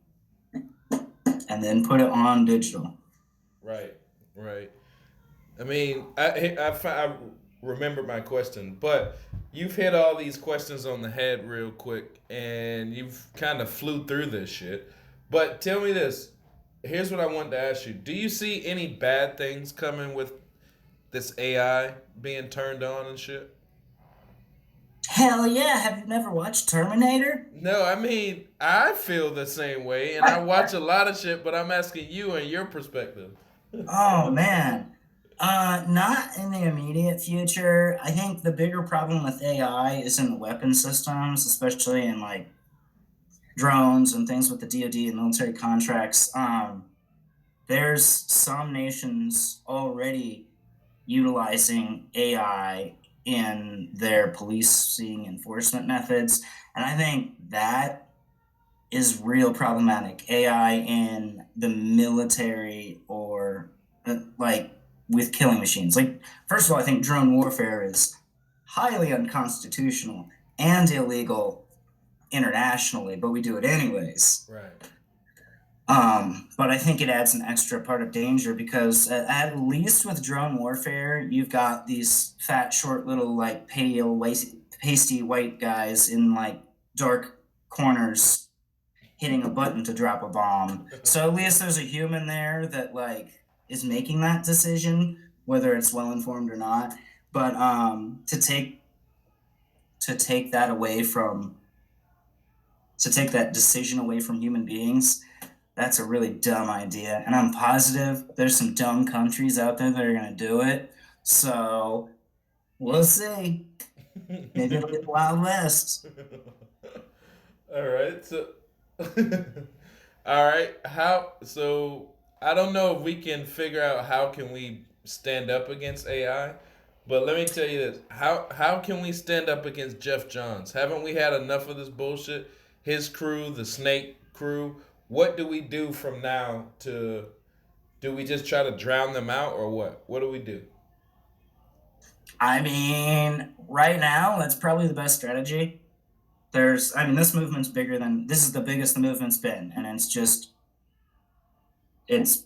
and then put it on digital. Right. I mean, I remember my question, but you've hit all these questions on the head real quick, and you've kind of flew through this shit. But tell me this. Here's what I wanted to ask you. Do you see any bad things coming with this AI being turned on and shit? Hell yeah. Have you never watched Terminator? No, I mean, I feel the same way, and I watch a lot of shit, but I'm asking you and your perspective. Oh, man. Not in the immediate future. I think the bigger problem with AI is in the weapon systems, especially in like drones and things with the DoD and military contracts. There's some nations already utilizing AI in their policing enforcement methods, and I think that is real problematic. AI in the military or like with killing machines. Like, first of all, I think drone warfare is highly unconstitutional and illegal internationally, but we do it anyways. Right. But I think it adds an extra part of danger because at least with drone warfare, you've got these fat, short, little, like pale, pasty white guys in like dark corners hitting a button to drop a bomb. So at least there's a human there that like is making that decision, whether it's well informed or not. But to take that away from that decision away from human beings, that's a really dumb idea. And I'm positive there's some dumb countries out there that are going to do it. So we'll see. Maybe it'll get the Wild West. All right. So, all right. So I don't know if we can figure out how can we stand up against AI, but let me tell you this. How can we stand up against Jeff Johns? Haven't we had enough of this bullshit? His crew, the Snake crew. What do we do from now to? Do we just try to drown them out or what? What do we do? I mean, right now, that's probably the best strategy. This movement's bigger than, this is the biggest the movement's been, and it's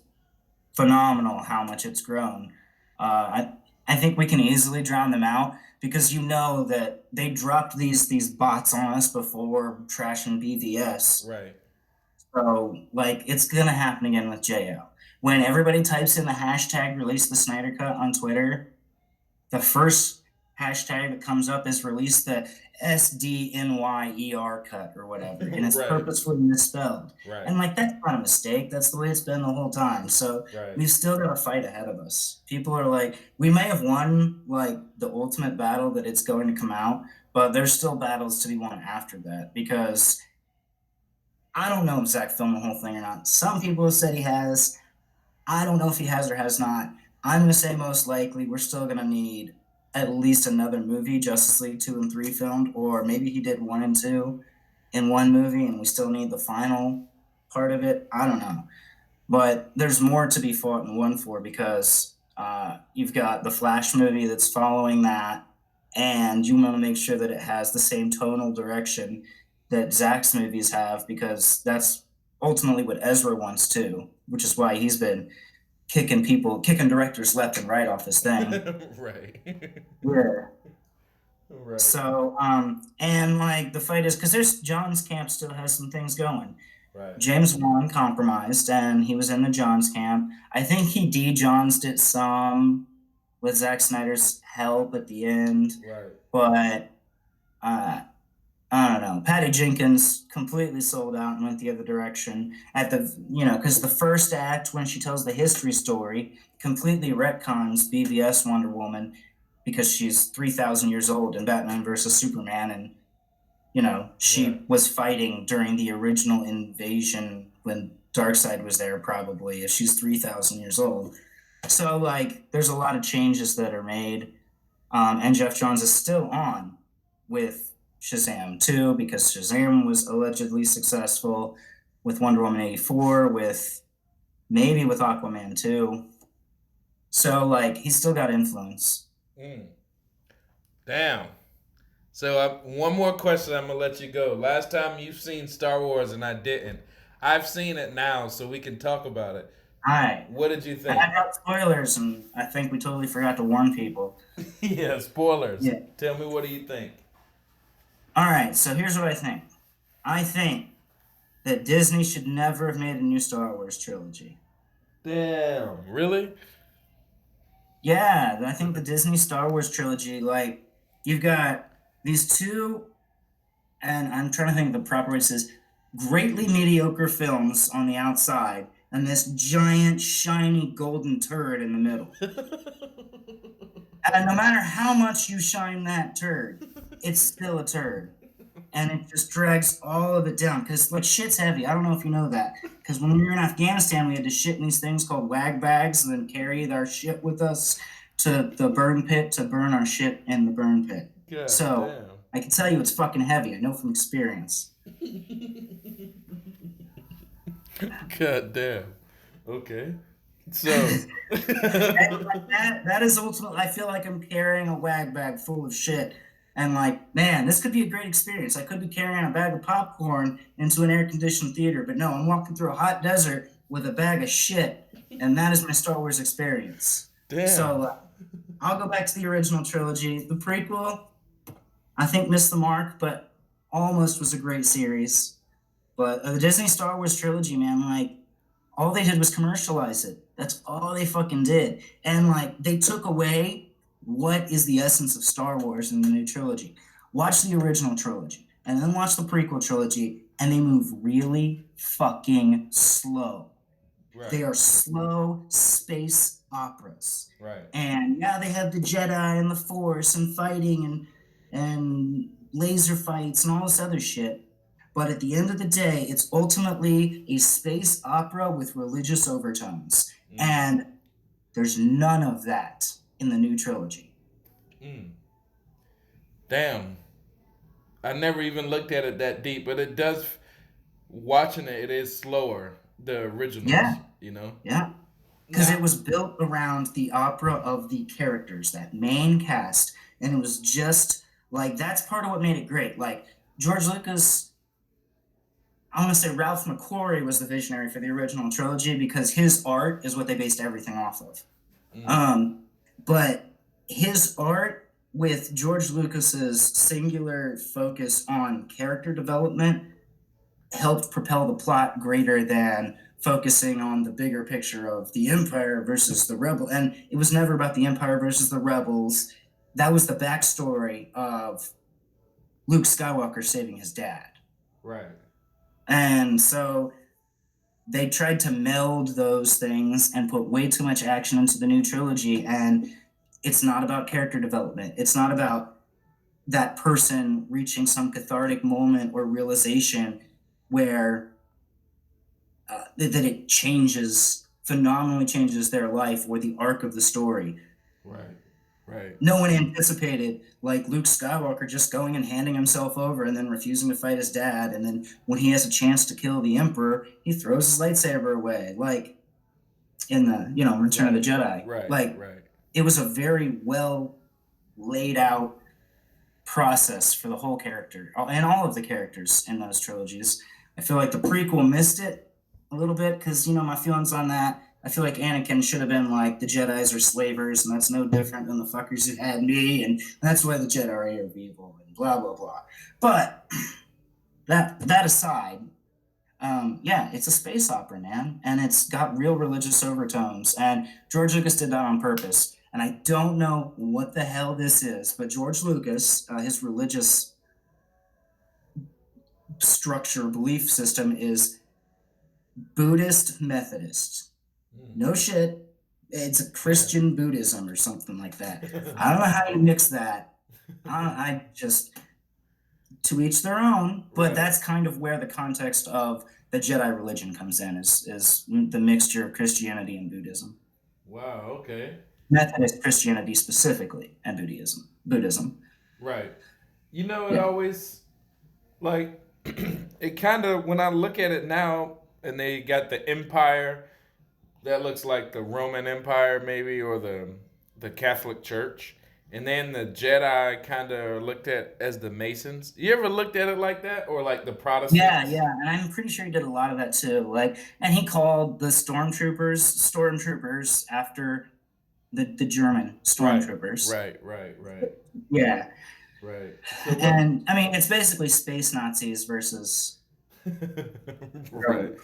phenomenal how much it's grown. I think we can easily drown them out because you know that they dropped these bots on us before trashing BVS. Right. So, like, it's going to happen again with JL. When everybody types in the hashtag release the Snydercut on Twitter, the first hashtag that comes up is release the SDNYER cut or whatever. And it's Right. purposefully misspelled. Right. And, like, that's not a mistake. That's the way it's been the whole time. So Right. we've still got a fight ahead of us. People are like, we may have won, like, the ultimate battle that it's going to come out, but there's still battles to be won after that because I don't know if Zach filmed the whole thing or not. Some people have said he has. I don't know if he has or has not. I'm going to say most likely we're still going to need at least another movie, Justice League 2 and 3 filmed, or maybe he did 1 and 2 in one movie and we still need the final part of it. I don't know. But there's more to be fought and won for because you've got the Flash movie that's following that, and you want to make sure that it has the same tonal direction that Zach's movies have, because that's ultimately what Ezra wants too, which is why he's been kicking directors left and right off this thing. Right. Yeah. Right. So, and like the fight is because John's camp still has some things going. Right. James Wan compromised and he was in the Johns camp. I think he de-Johnsed it some with Zack Snyder's help at the end. Right. But I don't know. Patty Jenkins completely sold out and went the other direction because the first act, when she tells the history story, completely retcons BVS Wonder Woman because she's 3,000 years old in Batman versus Superman, and You know, she was fighting during the original invasion when Darkseid was there, probably, if she's 3,000 years old. So, like, there's a lot of changes that are made. And Jeff Johns is still on with Shazam 2 because Shazam was allegedly successful, with Wonder Woman 84, maybe with Aquaman 2. So, like, he's still got influence. Damn. So one more question, I'm going to let you go. Last time you've seen Star Wars and I didn't. I've seen it now, so we can talk about it. All right. What did you think? I got spoilers, and I think we totally forgot to warn people. Yeah, spoilers. Yeah. Tell me, what do you think? All right, so here's what I think. I think that Disney should never have made a new Star Wars trilogy. Damn, really? Yeah, I think the Disney Star Wars trilogy, like, you've got these two, and I'm trying to think of the proper way to say this, greatly mediocre films on the outside, and this giant, shiny, golden turd in the middle. And no matter how much you shine that turd, it's still a turd. And it just drags all of it down. Because, like, shit's heavy. I don't know if you know that. Because when we were in Afghanistan, we had to shit in these things called wag bags and then carry our shit with us to the burn pit to burn our shit in the burn pit. God so, damn. I can tell you it's fucking heavy. I know from experience. God damn. Okay. So that is ultimately, I feel like I'm carrying a wag bag full of shit. And like, man, this could be a great experience. I could be carrying a bag of popcorn into an air-conditioned theater, but no, I'm walking through a hot desert with a bag of shit, and that is my Star Wars experience. Damn. So I'll go back to the original trilogy. The prequel, I think missed the mark, but almost was a great series. But the Disney Star Wars trilogy, man, like, all they did was commercialize it. That's all they fucking did. And, like, they took away what is the essence of Star Wars in the new trilogy. Watch the original trilogy, and then watch the prequel trilogy, and they move really fucking slow. Right. They are slow space operas. Right. And, yeah, they have the Jedi and the Force and fighting and laser fights and all this other shit. But at the end of the day, it's ultimately a space opera with religious overtones. And there's none of that in the new trilogy. Damn. I never even looked at it that deep, but it does, watching it is slower, the originals, Yeah. you know? Yeah. Because it was built around the opera of the characters, that main cast. And it was just, like, that's part of what made it great. Like, George Lucas, I want to say Ralph McQuarrie was the visionary for the original trilogy because his art is what they based everything off of. But his art with George Lucas's singular focus on character development helped propel the plot greater than focusing on the bigger picture of the Empire versus the Rebel. And it was never about the Empire versus the Rebels. That was the backstory of Luke Skywalker saving his dad. Right. And so they tried to meld those things and put way too much action into the new trilogy. And it's not about character development. It's not about that person reaching some cathartic moment or realization where that it phenomenally changes their life or the arc of the story. Right. Right. No one anticipated, like, Luke Skywalker just going and handing himself over and then refusing to fight his dad. And then when he has a chance to kill the Emperor, he throws his lightsaber away, like in the, Return of the Jedi. Right. Like, it was a very well laid out process for the whole character and all of the characters in those trilogies. I feel like the prequel missed it a little bit because, my feelings on that. I feel like Anakin should have been like, the Jedis are slavers, and that's no different than the fuckers who had me, and that's why the Jedi are evil, and blah, blah, blah. But that aside, yeah, it's a space opera, man, and it's got real religious overtones, and George Lucas did that on purpose. And I don't know what the hell this is, but George Lucas, his religious structure, belief system is Buddhist Methodist. No shit. It's a Christian Buddhism or something like that. I don't know how you mix that. to each their own, but that's kind of where the context of the Jedi religion comes in, is the mixture of Christianity and Buddhism. Wow, okay. Methodist Christianity specifically, and Buddhism. Right. You know, it always, like, it kind of, when I look at it now, and they got the Empire, that looks like the Roman Empire maybe, or the Catholic Church. And then the Jedi kind of looked at as the Masons. You ever looked at it like that? Or like the Protestants? Yeah, and I'm pretty sure he did a lot of that too. Like, and he called the stormtroopers after the German stormtroopers. Right. Yeah. Right. And I mean, it's basically space Nazis versus. Right.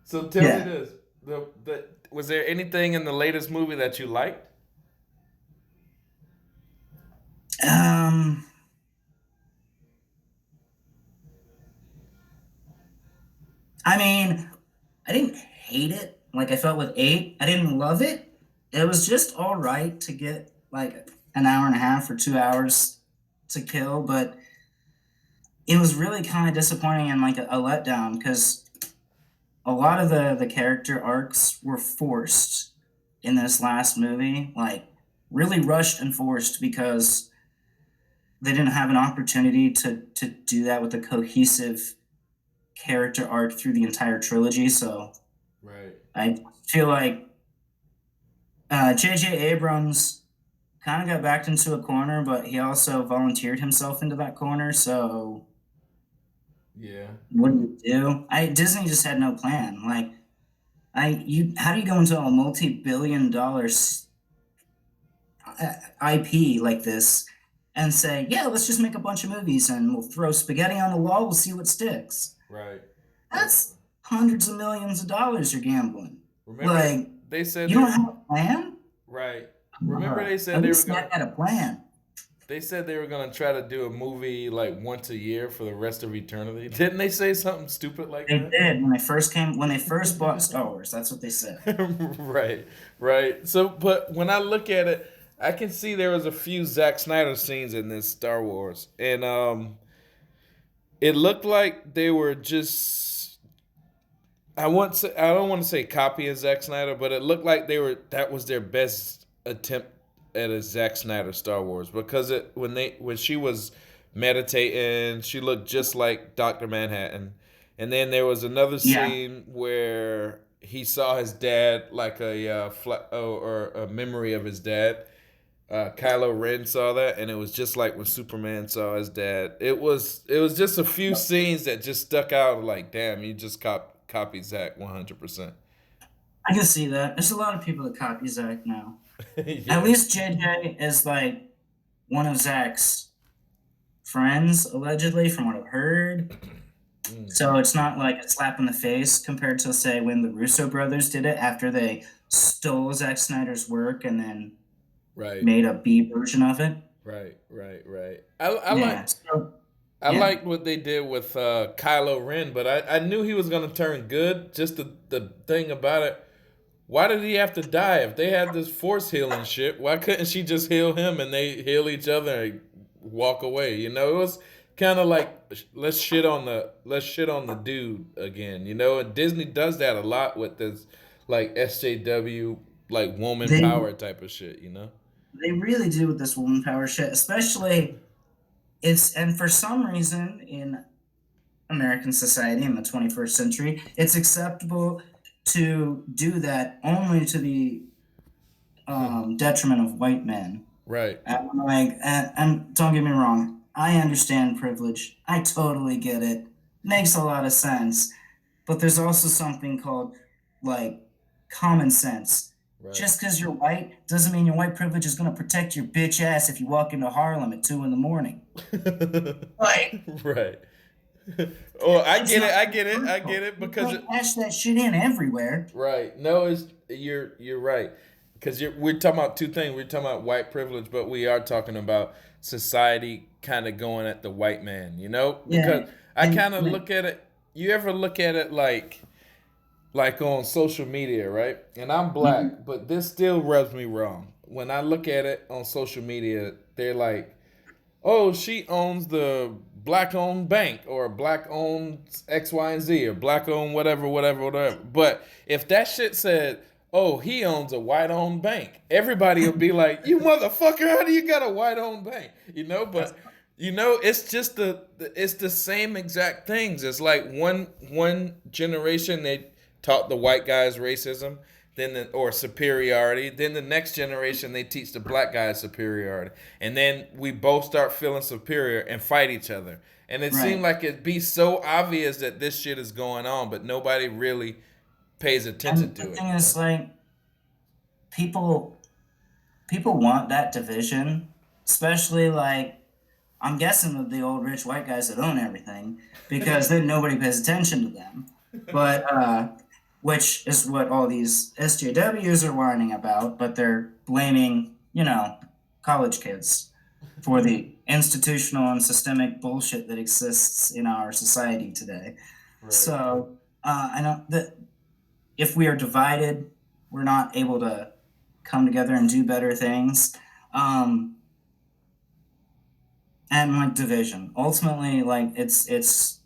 So tell me this: was there anything in the latest movie that you liked? I mean, I didn't hate it. Like, I felt with 8, I didn't love it. It was just all right to get like an hour and a half or 2 hours to kill, but it was really kind of disappointing and like a letdown, because a lot of the character arcs were forced in this last movie, like really rushed and forced, because they didn't have an opportunity to do that with a cohesive character arc through the entire trilogy. So I feel like J.J. Abrams kind of got backed into a corner, but he also volunteered himself into that corner. So what do you do? Disney just had no plan. Like, how do you go into a multi-billion-dollar IP like this and say, yeah, let's just make a bunch of movies and we'll throw spaghetti on the wall, we'll see what sticks. Right. That's hundreds of millions of dollars you're gambling. Remember, like, they said you don't have a plan? Right. Remember they said At they were least gonna had a plan. They said they were gonna try to do a movie like once a year for the rest of eternity. Didn't they say something stupid like They that? did when they first bought Star Wars. That's what they said. Right. So, but when I look at it, I can see there was a few Zack Snyder scenes in this Star Wars, and it looked like they were just. I don't want to say copying Zack Snyder, but it looked like that was their best attempt at a Zack Snyder Star Wars, because when she was meditating, she looked just like Dr. Manhattan. And then there was another scene where he saw his dad, like a memory of his dad. Kylo Ren saw that, and it was just like when Superman saw his dad. It was just a few scenes that just stuck out, like, damn, you just copied Zack 100%. I can see that. There's a lot of people that copy Zack now. At least JJ is like one of Zack's friends, allegedly, from what I've heard. So it's not like a slap in the face compared to, say, when the Russo brothers did it after they stole Zack Snyder's work and then made a B version of it. Right. I liked what they did with Kylo Ren, but I knew he was going to turn good. Just the thing about it, why did he have to die? If they had this force healing shit, why couldn't she just heal him and they heal each other and walk away? You know, it was kind of like let's shit on the dude again. You know, and Disney does that a lot with this, like SJW, like woman power type of shit. You know, they really do with this woman power shit, especially and for some reason in American society in the 21st century, it's acceptable to do that only to the detriment of white men. Right. And don't get me wrong, I understand privilege. I totally get it. Makes a lot of sense. But there's also something called, like, common sense. Right. Just because you're white doesn't mean your white privilege is going to protect your bitch ass if you walk into Harlem at 2 a.m. Like, right. Oh, I get it because you cash that shit in everywhere. Right. No, you're right. Because we're talking about two things. We're talking about white privilege, but we are talking about society kind of going at the white man, you know? Because I kind of look at it. You ever look at it like on social media, right? And I'm black, but this still rubs me wrong. When I look at it on social media, they're like, oh, she owns the black-owned bank or black-owned X, Y, and Z or black-owned whatever. But if that shit said, oh, he owns a white-owned bank, everybody will be like, you motherfucker, how do you got a white-owned bank? But it's just it's the same exact things. It's like one generation they taught the white guys racism, or superiority. Then the next generation they teach the black guys superiority, and then we both start feeling superior and fight each other. And it seemed like it'd be so obvious that this shit is going on, but nobody really pays attention to it. The thing is, like, people want that division, especially, like, I'm guessing the old rich white guys that own everything, because then nobody pays attention to them. But which is what all these SJWs are whining about, but they're blaming, college kids for the institutional and systemic bullshit that exists in our society today. Right. So I know that if we are divided, we're not able to come together and do better things. And like division, ultimately, like it's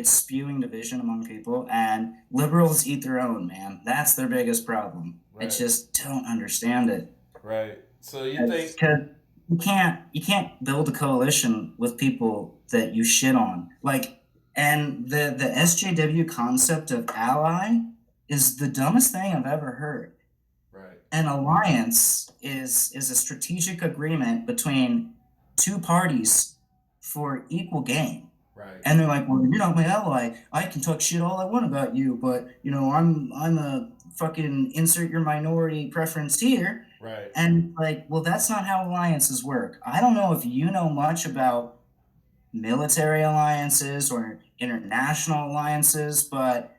spewing division among people, and liberals eat their own, man. That's their biggest problem. Right. I just don't understand it. Right. So you think you can't build a coalition with people that you shit on. Like, and the SJW concept of ally is the dumbest thing I've ever heard. Right. An alliance is a strategic agreement between two parties for equal gain. Right. And they're like, well, you're not my ally. I can talk shit all I want about you, but I'm a fucking insert your minority preference here. Right. And like, well, that's not how alliances work. I don't know if you know much about military alliances or international alliances, but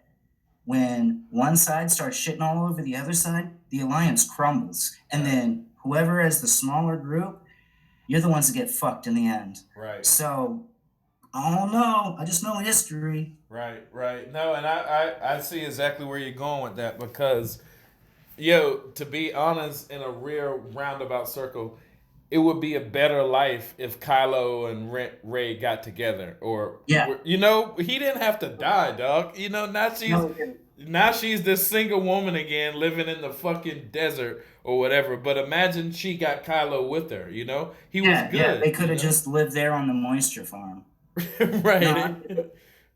when one side starts shitting all over the other side, the alliance crumbles. And then whoever has the smaller group, you're the ones that get fucked in the end. Right. So I don't know. I just know history. Right. No, and I see exactly where you're going with that, because, to be honest, in a real roundabout circle, it would be a better life if Kylo and Rey got together. Or, he didn't have to die, dog. Now she's this single woman again, living in the fucking desert or whatever. But imagine she got Kylo with her, He was good. Yeah, they could have just lived there on the moisture farm. Right.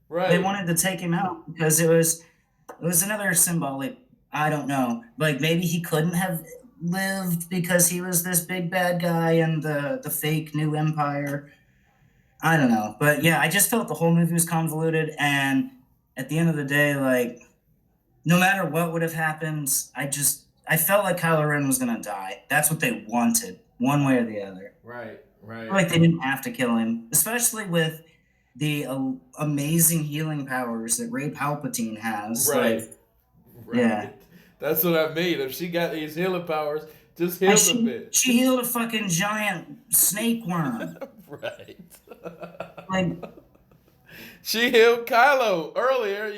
Right. They wanted to take him out because it was another symbolic, I don't know. Like, maybe he couldn't have lived because he was this big bad guy in the fake new empire. I don't know. But yeah, I just felt the whole movie was convoluted, and at the end of the day, like, no matter what would have happened, I felt like Kylo Ren was gonna die. That's what they wanted, one way or the other. Right. Like, they didn't have to kill him, especially with the amazing healing powers that Rey Palpatine has. Right. Like, yeah. That's what I mean. If she got these healing powers, just heal a bit. She healed a fucking giant snake worm. Right. Like, she healed Kylo earlier,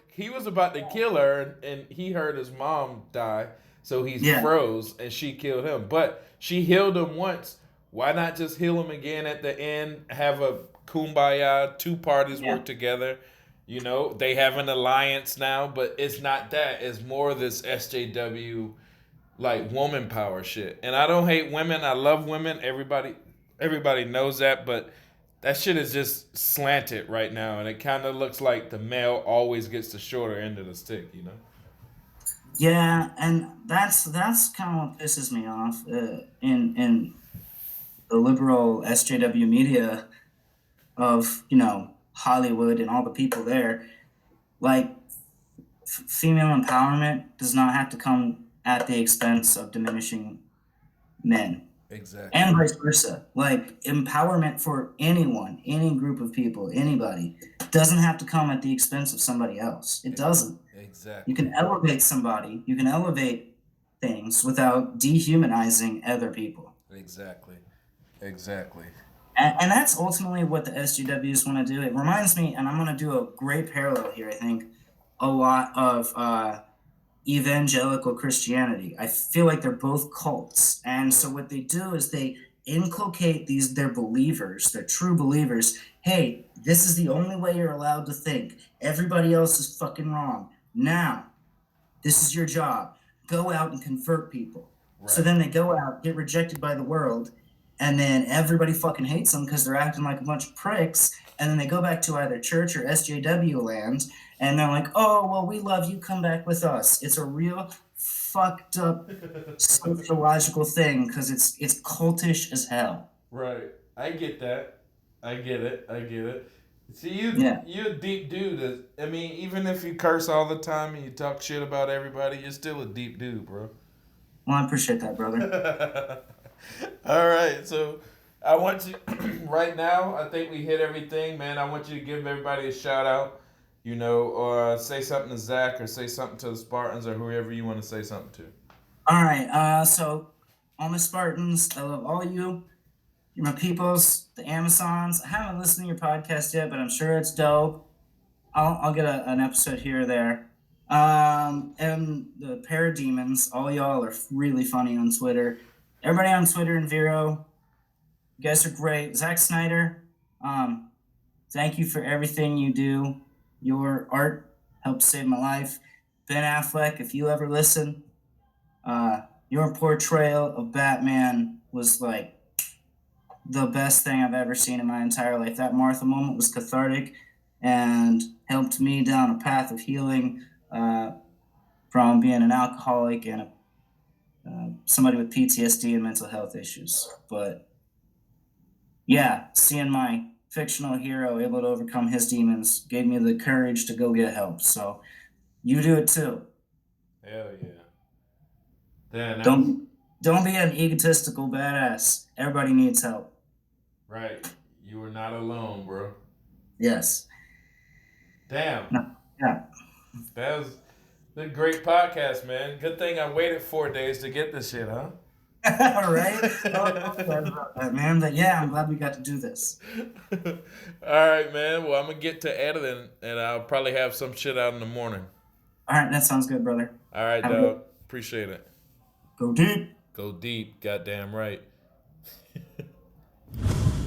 He was about to kill her, and he heard his mom die, so he froze, and she killed him. But she healed him once. Why not just heal him again at the end, have a kumbaya, two parties work together? They have an alliance now, but it's not that. It's more this SJW, like, woman power shit. And I don't hate women. I love women. Everybody knows that, but that shit is just slanted right now, and it kind of looks like the male always gets the shorter end of the stick, Yeah, and that's kind of what pisses me off in the liberal SJW media of, Hollywood and all the people there. Like, female empowerment does not have to come at the expense of diminishing men. Exactly. And vice versa. Like, empowerment for anyone, any group of people, anybody, doesn't have to come at the expense of somebody else. It doesn't. Exactly. You can elevate somebody, you can elevate things without dehumanizing other people. Exactly. And that's ultimately what the SJWs want to do. It reminds me, and I'm going to do a great parallel here, I think, a lot of evangelical Christianity. I feel like they're both cults. And so what they do is they inculcate they're believers, they're true believers. Hey, this is the only way you're allowed to think. Everybody else is fucking wrong. Now, this is your job. Go out and convert people. Right. So then they go out, get rejected by the world, and then everybody fucking hates them because they're acting like a bunch of pricks. And then they go back to either church or SJW land, and they're like, oh, well, we love you, come back with us. It's a real fucked up sociological thing because it's cultish as hell. Right. I get that. I get it. See, you're a deep dude. I mean, even if you curse all the time and you talk shit about everybody, you're still a deep dude, bro. Well, I appreciate that, brother. All right, so I want you, right now, I think we hit everything, man. I want you to give everybody a shout out, or say something to Zach or say something to the Spartans or whoever you want to say something to. All right, so all my Spartans, I love all of you. You're my peoples, the Amazons. I haven't listened to your podcast yet, but I'm sure it's dope. I'll get an episode here or there. And the Parademons, all y'all are really funny on Twitter. Everybody on Twitter and Vero, you guys are great. Zack Snyder, thank you for everything you do. Your art helped save my life. Ben Affleck, if you ever listen, your portrayal of Batman was like the best thing I've ever seen in my entire life. That Martha moment was cathartic and helped me down a path of healing from being an alcoholic and somebody with PTSD and mental health issues. But yeah, seeing my fictional hero able to overcome his demons gave me the courage to go get help. So you do it too. Hell yeah. Don't be an egotistical badass. Everybody needs help. Right. You are not alone, bro. Yes. Damn. No. Yeah. That was a great podcast, man. Good thing I waited 4 days to get this shit, huh? All right. Man, but yeah, I'm glad we got to do this. All right, man. Well, I'm going to get to editing, and I'll probably have some shit out in the morning. All right. That sounds good, brother. All right, dog. Appreciate it. Go deep. Go deep. Goddamn right.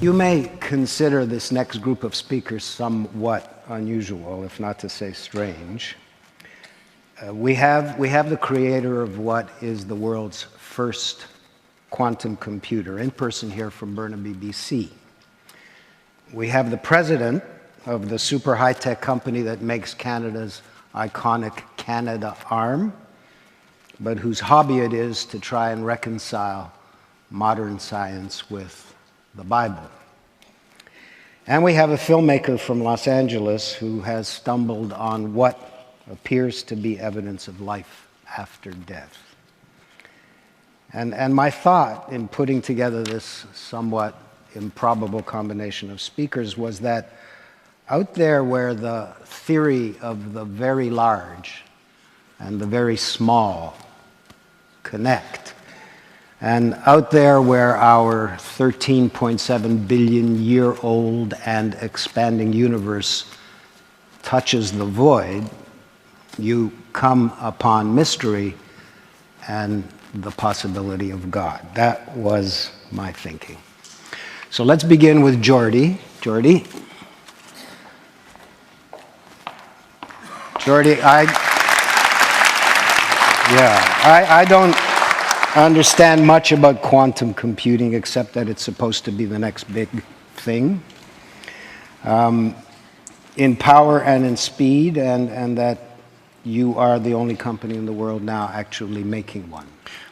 You may consider this next group of speakers somewhat unusual, if not to say strange. We have the creator of what is the world's first quantum computer, in person here from Burnaby, BC. We have the president of the super high-tech company that makes Canada's iconic Canada Arm, but whose hobby it is to try and reconcile modern science with the Bible. And we have a filmmaker from Los Angeles who has stumbled on what appears to be evidence of life after death. And my thought in putting together this somewhat improbable combination of speakers was that out there where the theory of the very large and the very small connect, and out there where our 13.7 billion year old and expanding universe touches the void, you come upon mystery and the possibility of God. That was my thinking. So let's begin with Jordy. Jordy, I don't understand much about quantum computing except that it's supposed to be the next big thing in power and in speed, and that you are the only company in the world now actually making one.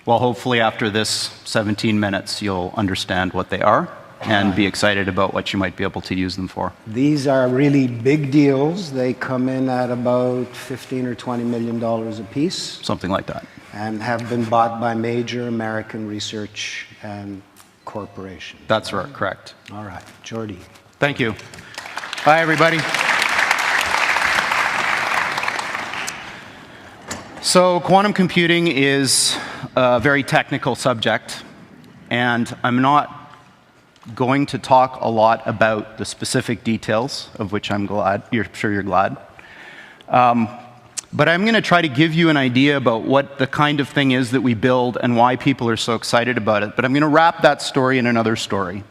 Well, hopefully after this 17 minutes, you'll understand what they are and be excited about what you might be able to use them for. These are really big deals. They come in at about $15 or $20 million a piece. Something like that. And have been bought by major American research and corporations. That's right, correct. All right, Jordy. Thank you. Bye, everybody. So quantum computing is a very technical subject, and I'm not going to talk a lot about the specific details, of which I'm glad. Sure you're glad. But I'm going to try to give you an idea about what the kind of thing is that we build and why people are so excited about it. But I'm going to wrap that story in another story.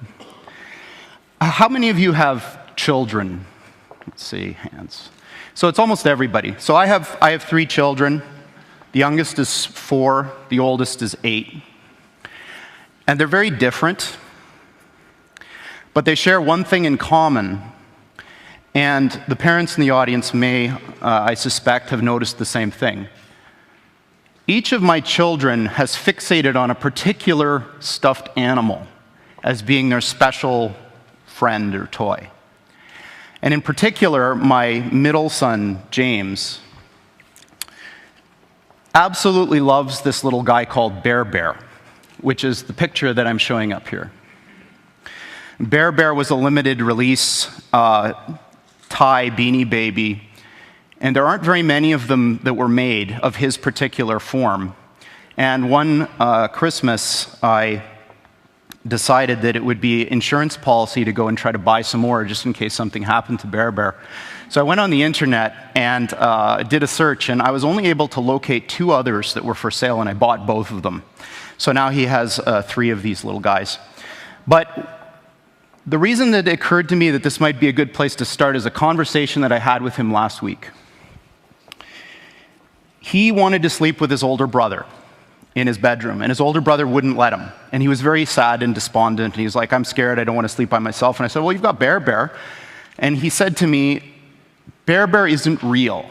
How many of you have children? Let's see, hands. So it's almost everybody. So I have 3 children. The youngest is 4. The oldest is 8. And they're very different. But they share one thing in common. And the parents in the audience may, I suspect, have noticed the same thing. Each of my children has fixated on a particular stuffed animal as being their special friend or toy. And in particular, my middle son, James, absolutely loves this little guy called Bear Bear, which is the picture that I'm showing up here. Bear Bear was a limited release Thai Beanie Baby, and there aren't very many of them that were made of his particular form. And one Christmas, I decided that it would be insurance policy to go and try to buy some more just in case something happened to Bear Bear. So I went on the internet and did a search, and I was only able to locate 2 others that were for sale, and I bought both of them. So now he has 3 of these little guys. But the reason that it occurred to me that this might be a good place to start is a conversation that I had with him last week. He wanted to sleep with his older brother in his bedroom, and his older brother wouldn't let him. And he was very sad and despondent, and he was like, I'm scared, I don't want to sleep by myself. And I said, well, you've got Bear Bear. And he said to me, Bear Bear isn't real.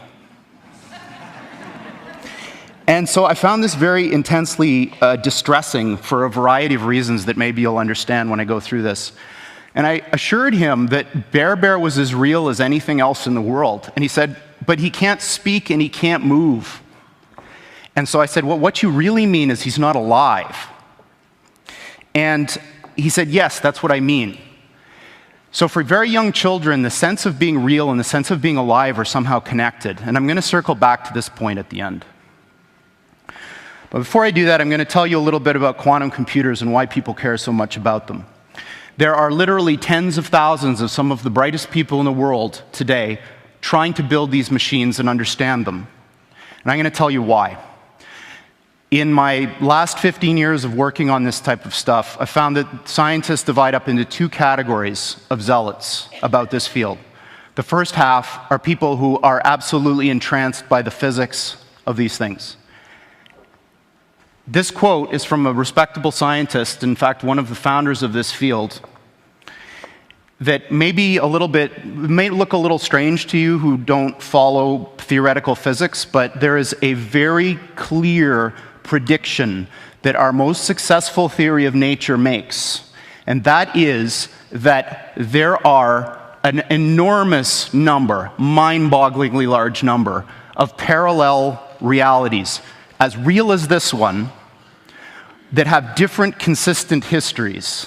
And so I found this very intensely distressing for a variety of reasons that maybe you'll understand when I go through this. And I assured him that Bear Bear was as real as anything else in the world. And he said, but he can't speak and he can't move. And so I said, well, what you really mean is he's not alive. And he said, yes, that's what I mean. So for very young children, the sense of being real and the sense of being alive are somehow connected. And I'm going to circle back to this point at the end. But before I do that, I'm going to tell you a little bit about quantum computers and why people care so much about them. There are literally tens of thousands of some of the brightest people in the world today trying to build these machines and understand them. And I'm going to tell you why. In my last 15 years of working on this type of stuff, I found that scientists divide up into 2 categories of zealots about this field. The first half are people who are absolutely entranced by the physics of these things. This quote is from a respectable scientist, in fact, one of the founders of this field, that may look a little strange to you who don't follow theoretical physics, but there is a very clear prediction that our most successful theory of nature makes, and that is that there are an enormous number, mind-bogglingly large number, of parallel realities, as real as this one, that have different consistent histories.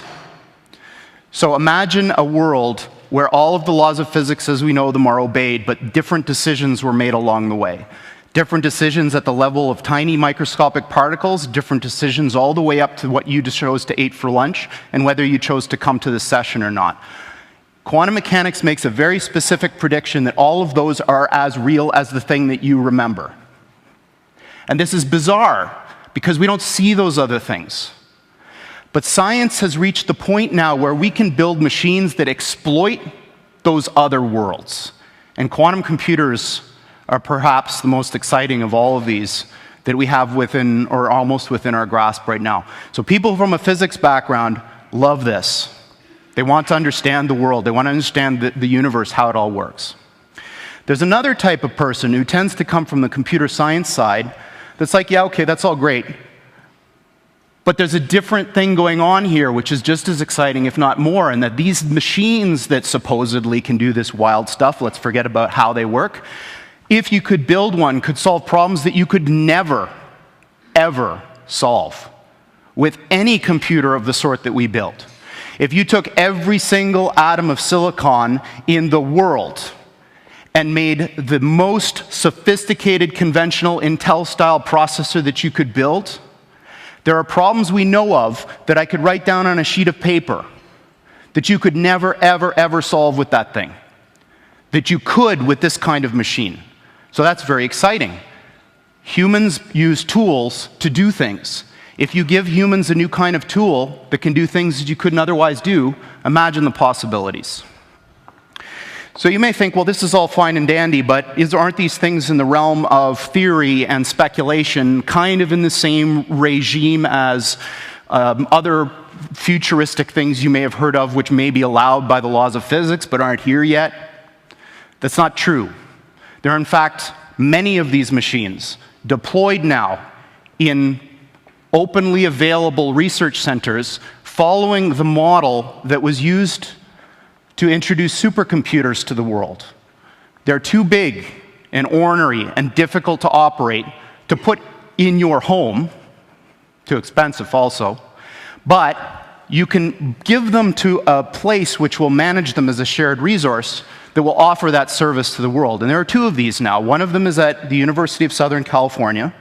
So imagine a world where all of the laws of physics as we know them are obeyed, but different decisions were made along the way. Different decisions at the level of tiny microscopic particles, different decisions all the way up to what you chose to eat for lunch, and whether you chose to come to this session or not. Quantum mechanics makes a very specific prediction that all of those are as real as the thing that you remember. And this is bizarre, because we don't see those other things. But science has reached the point now where we can build machines that exploit those other worlds. And quantum computers are perhaps the most exciting of all of these that we have within, or almost within our grasp right now. So people from a physics background love this. They want to understand the world. They want to understand the universe, how it all works. There's another type of person who tends to come from the computer science side that's like, yeah, okay, that's all great. But there's a different thing going on here, which is just as exciting, if not more, and that these machines that supposedly can do this wild stuff, let's forget about how they work, if you could build one, could solve problems that you could never, ever solve with any computer of the sort that we build. If you took every single atom of silicon in the world and made the most sophisticated conventional Intel-style processor that you could build, there are problems we know of that I could write down on a sheet of paper that you could never, ever, ever solve with that thing, that you could with this kind of machine. So that's very exciting. Humans use tools to do things. If you give humans a new kind of tool that can do things that you couldn't otherwise do, imagine the possibilities. So you may think, well, this is all fine and dandy, but aren't these things in the realm of theory and speculation kind of in the same regime as other futuristic things you may have heard of which may be allowed by the laws of physics but aren't here yet? That's not true. There are, in fact, many of these machines deployed now in openly available research centers following the model that was used to introduce supercomputers to the world. They're too big and ornery and difficult to operate to put in your home, too expensive also, but you can give them to a place which will manage them as a shared resource that will offer that service to the world. And there are two of these now. One of them is at the University of Southern California.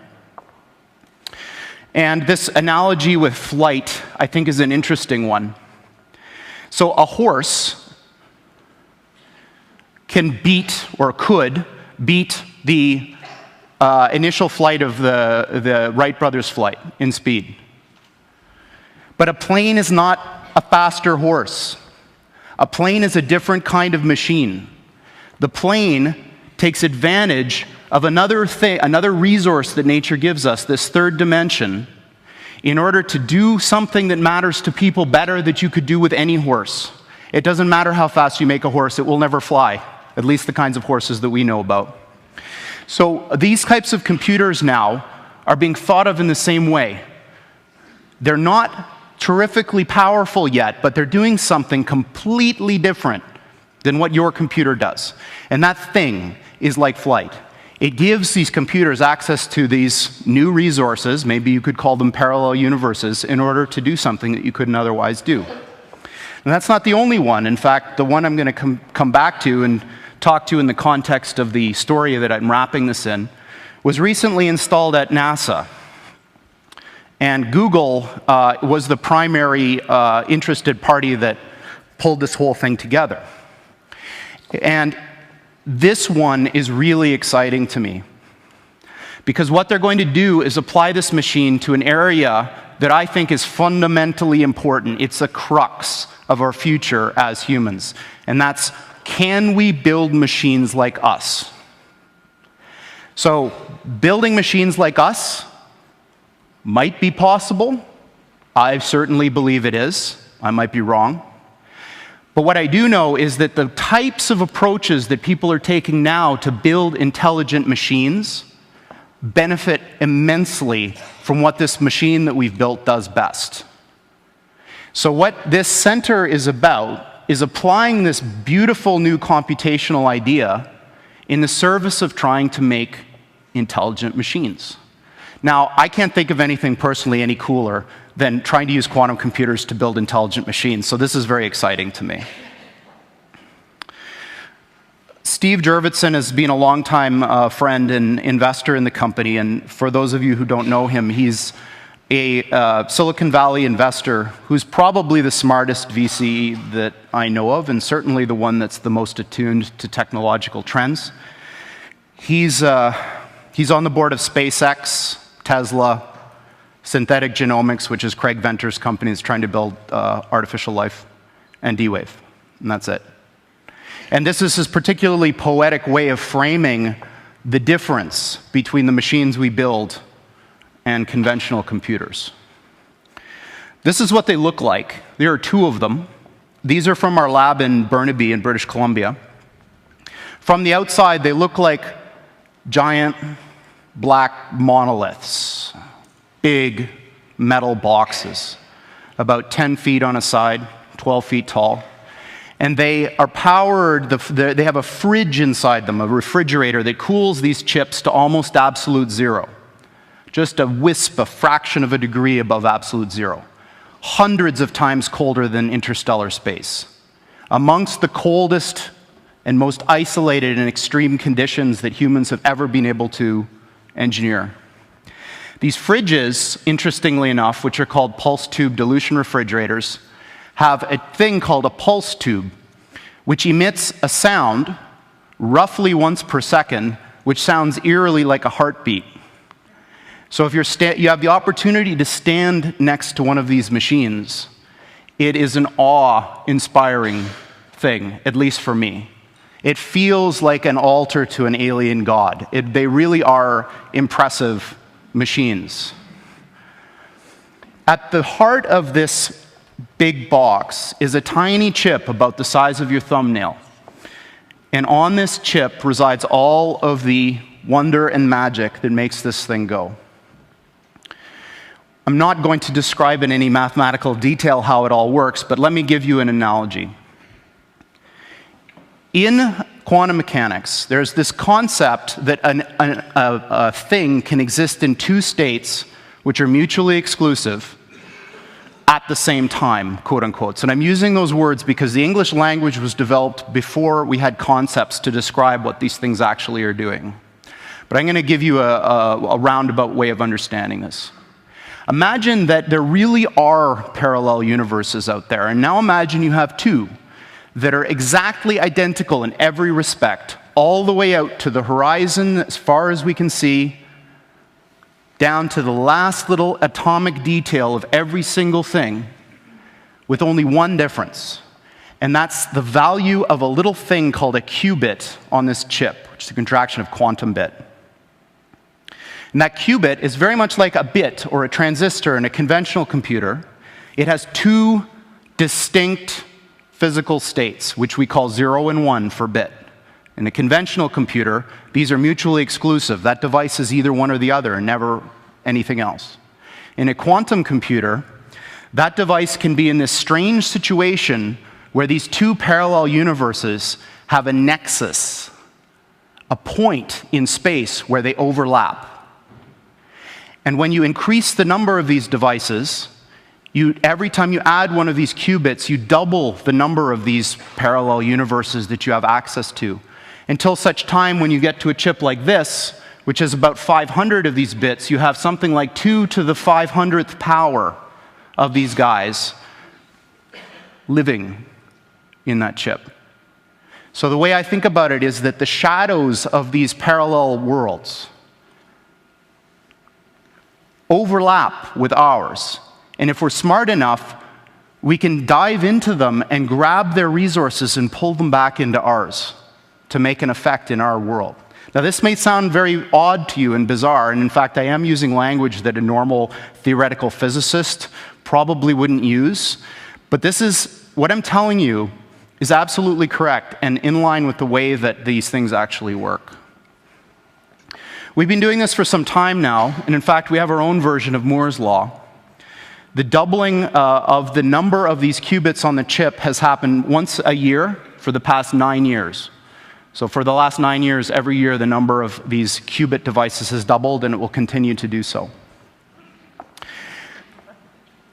And this analogy with flight, I think, is an interesting one. So a horse can beat, or could beat, the initial flight of the Wright brothers' flight in speed. But a plane is not a faster horse. A plane is a different kind of machine. The plane takes advantage of another resource that nature gives us, this third dimension, in order to do something that matters to people better that you could do with any horse. It doesn't matter how fast you make a horse, it will never fly, at least the kinds of horses that we know about. So these types of computers now are being thought of in the same way. They're not terrifically powerful yet, but they're doing something completely different than what your computer does. And that thing is like flight. It gives these computers access to these new resources, maybe you could call them parallel universes, in order to do something that you couldn't otherwise do. And that's not the only one. In fact, the one I'm going to come back to and talk to in the context of the story that I'm wrapping this in was recently installed at NASA. And Google was the primary interested party that pulled this whole thing together. And this one is really exciting to me, because what they're going to do is apply this machine to an area that I think is fundamentally important. It's a crux of our future as humans, and that's, can we build machines like us? So building machines like us might be possible. I certainly believe it is. I might be wrong. But what I do know is that the types of approaches that people are taking now to build intelligent machines benefit immensely from what this machine that we've built does best. So what this center is about is applying this beautiful new computational idea in the service of trying to make intelligent machines. Now, I can't think of anything personally any cooler than trying to use quantum computers to build intelligent machines, so this is very exciting to me. Steve Jurvetson has been a longtime friend and investor in the company, and for those of you who don't know him, he's a Silicon Valley investor who's probably the smartest VC that I know of, and certainly the one that's the most attuned to technological trends. He's on the board of SpaceX, Tesla, Synthetic Genomics, which is Craig Venter's company that's trying to build artificial life, and D-Wave, and that's it. And this is his particularly poetic way of framing the difference between the machines we build and conventional computers. This is what they look like. There are two of them. These are from our lab in Burnaby in British Columbia. From the outside, they look like giant black monoliths, big metal boxes, about 10 feet on a side, 12 feet tall. And they are powered, they have a fridge inside them, a refrigerator that cools these chips to almost absolute zero. Just a wisp, a fraction of a degree above absolute zero. Hundreds of times colder than interstellar space. Amongst the coldest and most isolated and extreme conditions that humans have ever been able to engineer. These fridges, interestingly enough, which are called pulse tube dilution refrigerators, have a thing called a pulse tube, which emits a sound roughly once per second which sounds eerily like a heartbeat. So if you have the opportunity to stand next to one of these machines, it is an awe-inspiring thing, at least for me. It feels like an altar to an alien god. They really are impressive machines. At the heart of this big box is a tiny chip about the size of your thumbnail. And on this chip resides all of the wonder and magic that makes this thing go. I'm not going to describe in any mathematical detail how it all works, but let me give you an analogy. In quantum mechanics, there's this concept that a thing can exist in two states which are mutually exclusive at the same time, quote unquote. And I'm using those words because the English language was developed before we had concepts to describe what these things actually are doing. But I'm going to give you a roundabout way of understanding this. Imagine that there really are parallel universes out there, and now imagine you have two that are exactly identical in every respect, all the way out to the horizon as far as we can see, down to the last little atomic detail of every single thing, with only one difference. And that's the value of a little thing called a qubit on this chip, which is a contraction of quantum bit. And that qubit is very much like a bit or a transistor in a conventional computer. It has two distinct physical states, which we call 0 and 1 for bit. In a conventional computer, these are mutually exclusive. That device is either one or the other and never anything else. In a quantum computer, that device can be in this strange situation where these two parallel universes have a nexus, a point in space where they overlap. And when you increase the number of these devices, every time you add one of these qubits, you double the number of these parallel universes that you have access to, until such time when you get to a chip like this, which is about 500 of these bits, you have something like 2 to the 500th power of these guys living in that chip. So the way I think about it is that the shadows of these parallel worlds overlap with ours. And if we're smart enough, we can dive into them and grab their resources and pull them back into ours to make an effect in our world. Now, this may sound very odd to you and bizarre, and in fact, I am using language that a normal theoretical physicist probably wouldn't use, but this is, what I'm telling you is absolutely correct and in line with the way that these things actually work. We've been doing this for some time now, and in fact, we have our own version of Moore's Law. The doubling of the number of these qubits on the chip has happened once a year for the past 9 years. So for the last 9 years, every year, the number of these qubit devices has doubled, and it will continue to do so.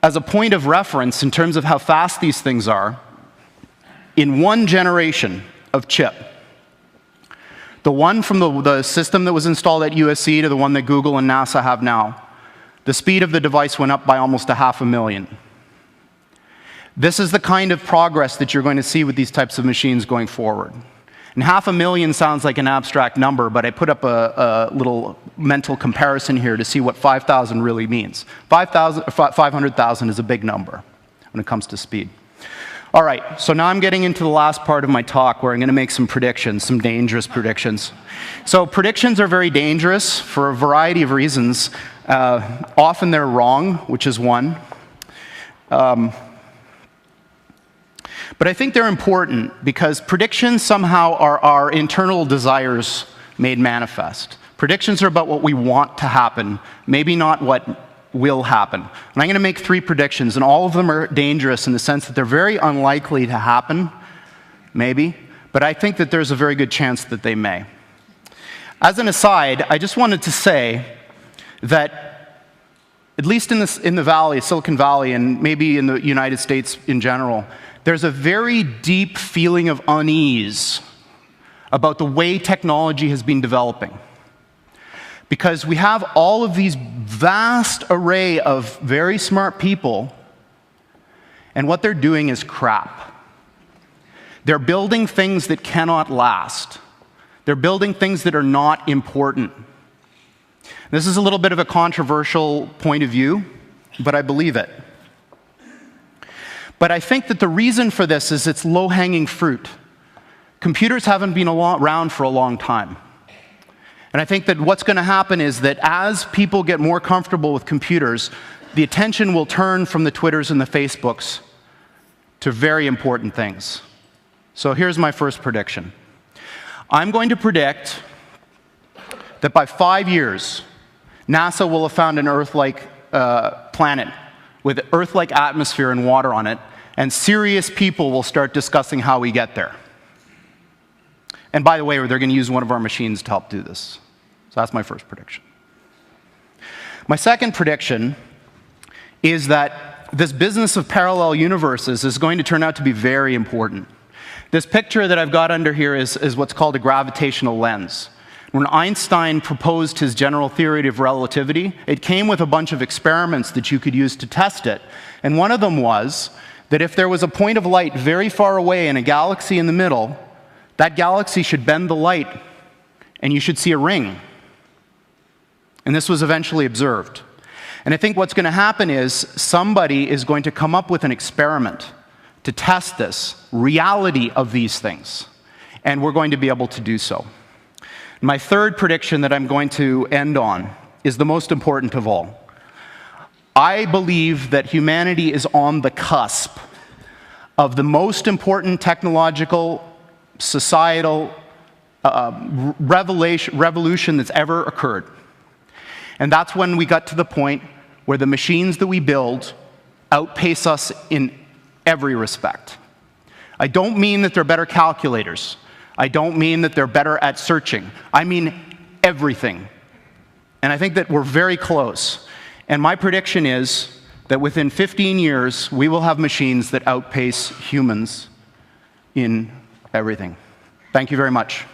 As a point of reference, in terms of how fast these things are, in one generation of chip, the one from the system that was installed at USC to the one that Google and NASA have now, the speed of the device went up by almost 500,000. This is the kind of progress that you're going to see with these types of machines going forward. And 500,000 sounds like an abstract number, but I put up a little mental comparison here to see what 5,000 really means. 500,000 is a big number when it comes to speed. All right, so now I'm getting into the last part of my talk where I'm going to make some predictions, some dangerous predictions. So predictions are very dangerous for a variety of reasons. Often they're wrong, which is one. But I think they're important because predictions somehow are our internal desires made manifest. Predictions are about what we want to happen, maybe not what will happen. And I'm going to make 3 predictions, and all of them are dangerous in the sense that they're very unlikely to happen, maybe, but I think that there's a very good chance that they may. As an aside, I just wanted to say that at least in the Valley, Silicon Valley, and maybe in the United States in general, there's a very deep feeling of unease about the way technology has been developing. Because we have all of these vast array of very smart people, and what they're doing is crap. They're building things that cannot last. They're building things that are not important. This is a little bit of a controversial point of view, but I believe it. But I think that the reason for this is it's low-hanging fruit. Computers haven't been around for a long time. And I think that what's going to happen is that as people get more comfortable with computers, the attention will turn from the Twitters and the Facebooks to very important things. So here's my first prediction. I'm going to predict that by 5 years, NASA will have found an Earth-like planet with Earth-like atmosphere and water on it, and serious people will start discussing how we get there. And by the way, they're going to use one of our machines to help do this. So that's my first prediction. My second prediction is that this business of parallel universes is going to turn out to be very important. This picture that I've got under here is what's called a gravitational lens. When Einstein proposed his general theory of relativity, it came with a bunch of experiments that you could use to test it. And one of them was that if there was a point of light very far away and a galaxy in the middle, that galaxy should bend the light and you should see a ring. And this was eventually observed. And I think what's going to happen is somebody is going to come up with an experiment to test this reality of these things. And we're going to be able to do so. My third prediction that I'm going to end on is the most important of all. I believe that humanity is on the cusp of the most important technological, societal revolution that's ever occurred. And that's when we got to the point where the machines that we build outpace us in every respect. I don't mean that they're better calculators. I don't mean that they're better at searching. I mean everything. And I think that we're very close. And my prediction is that within 15 years, we will have machines that outpace humans in everything. Thank you very much.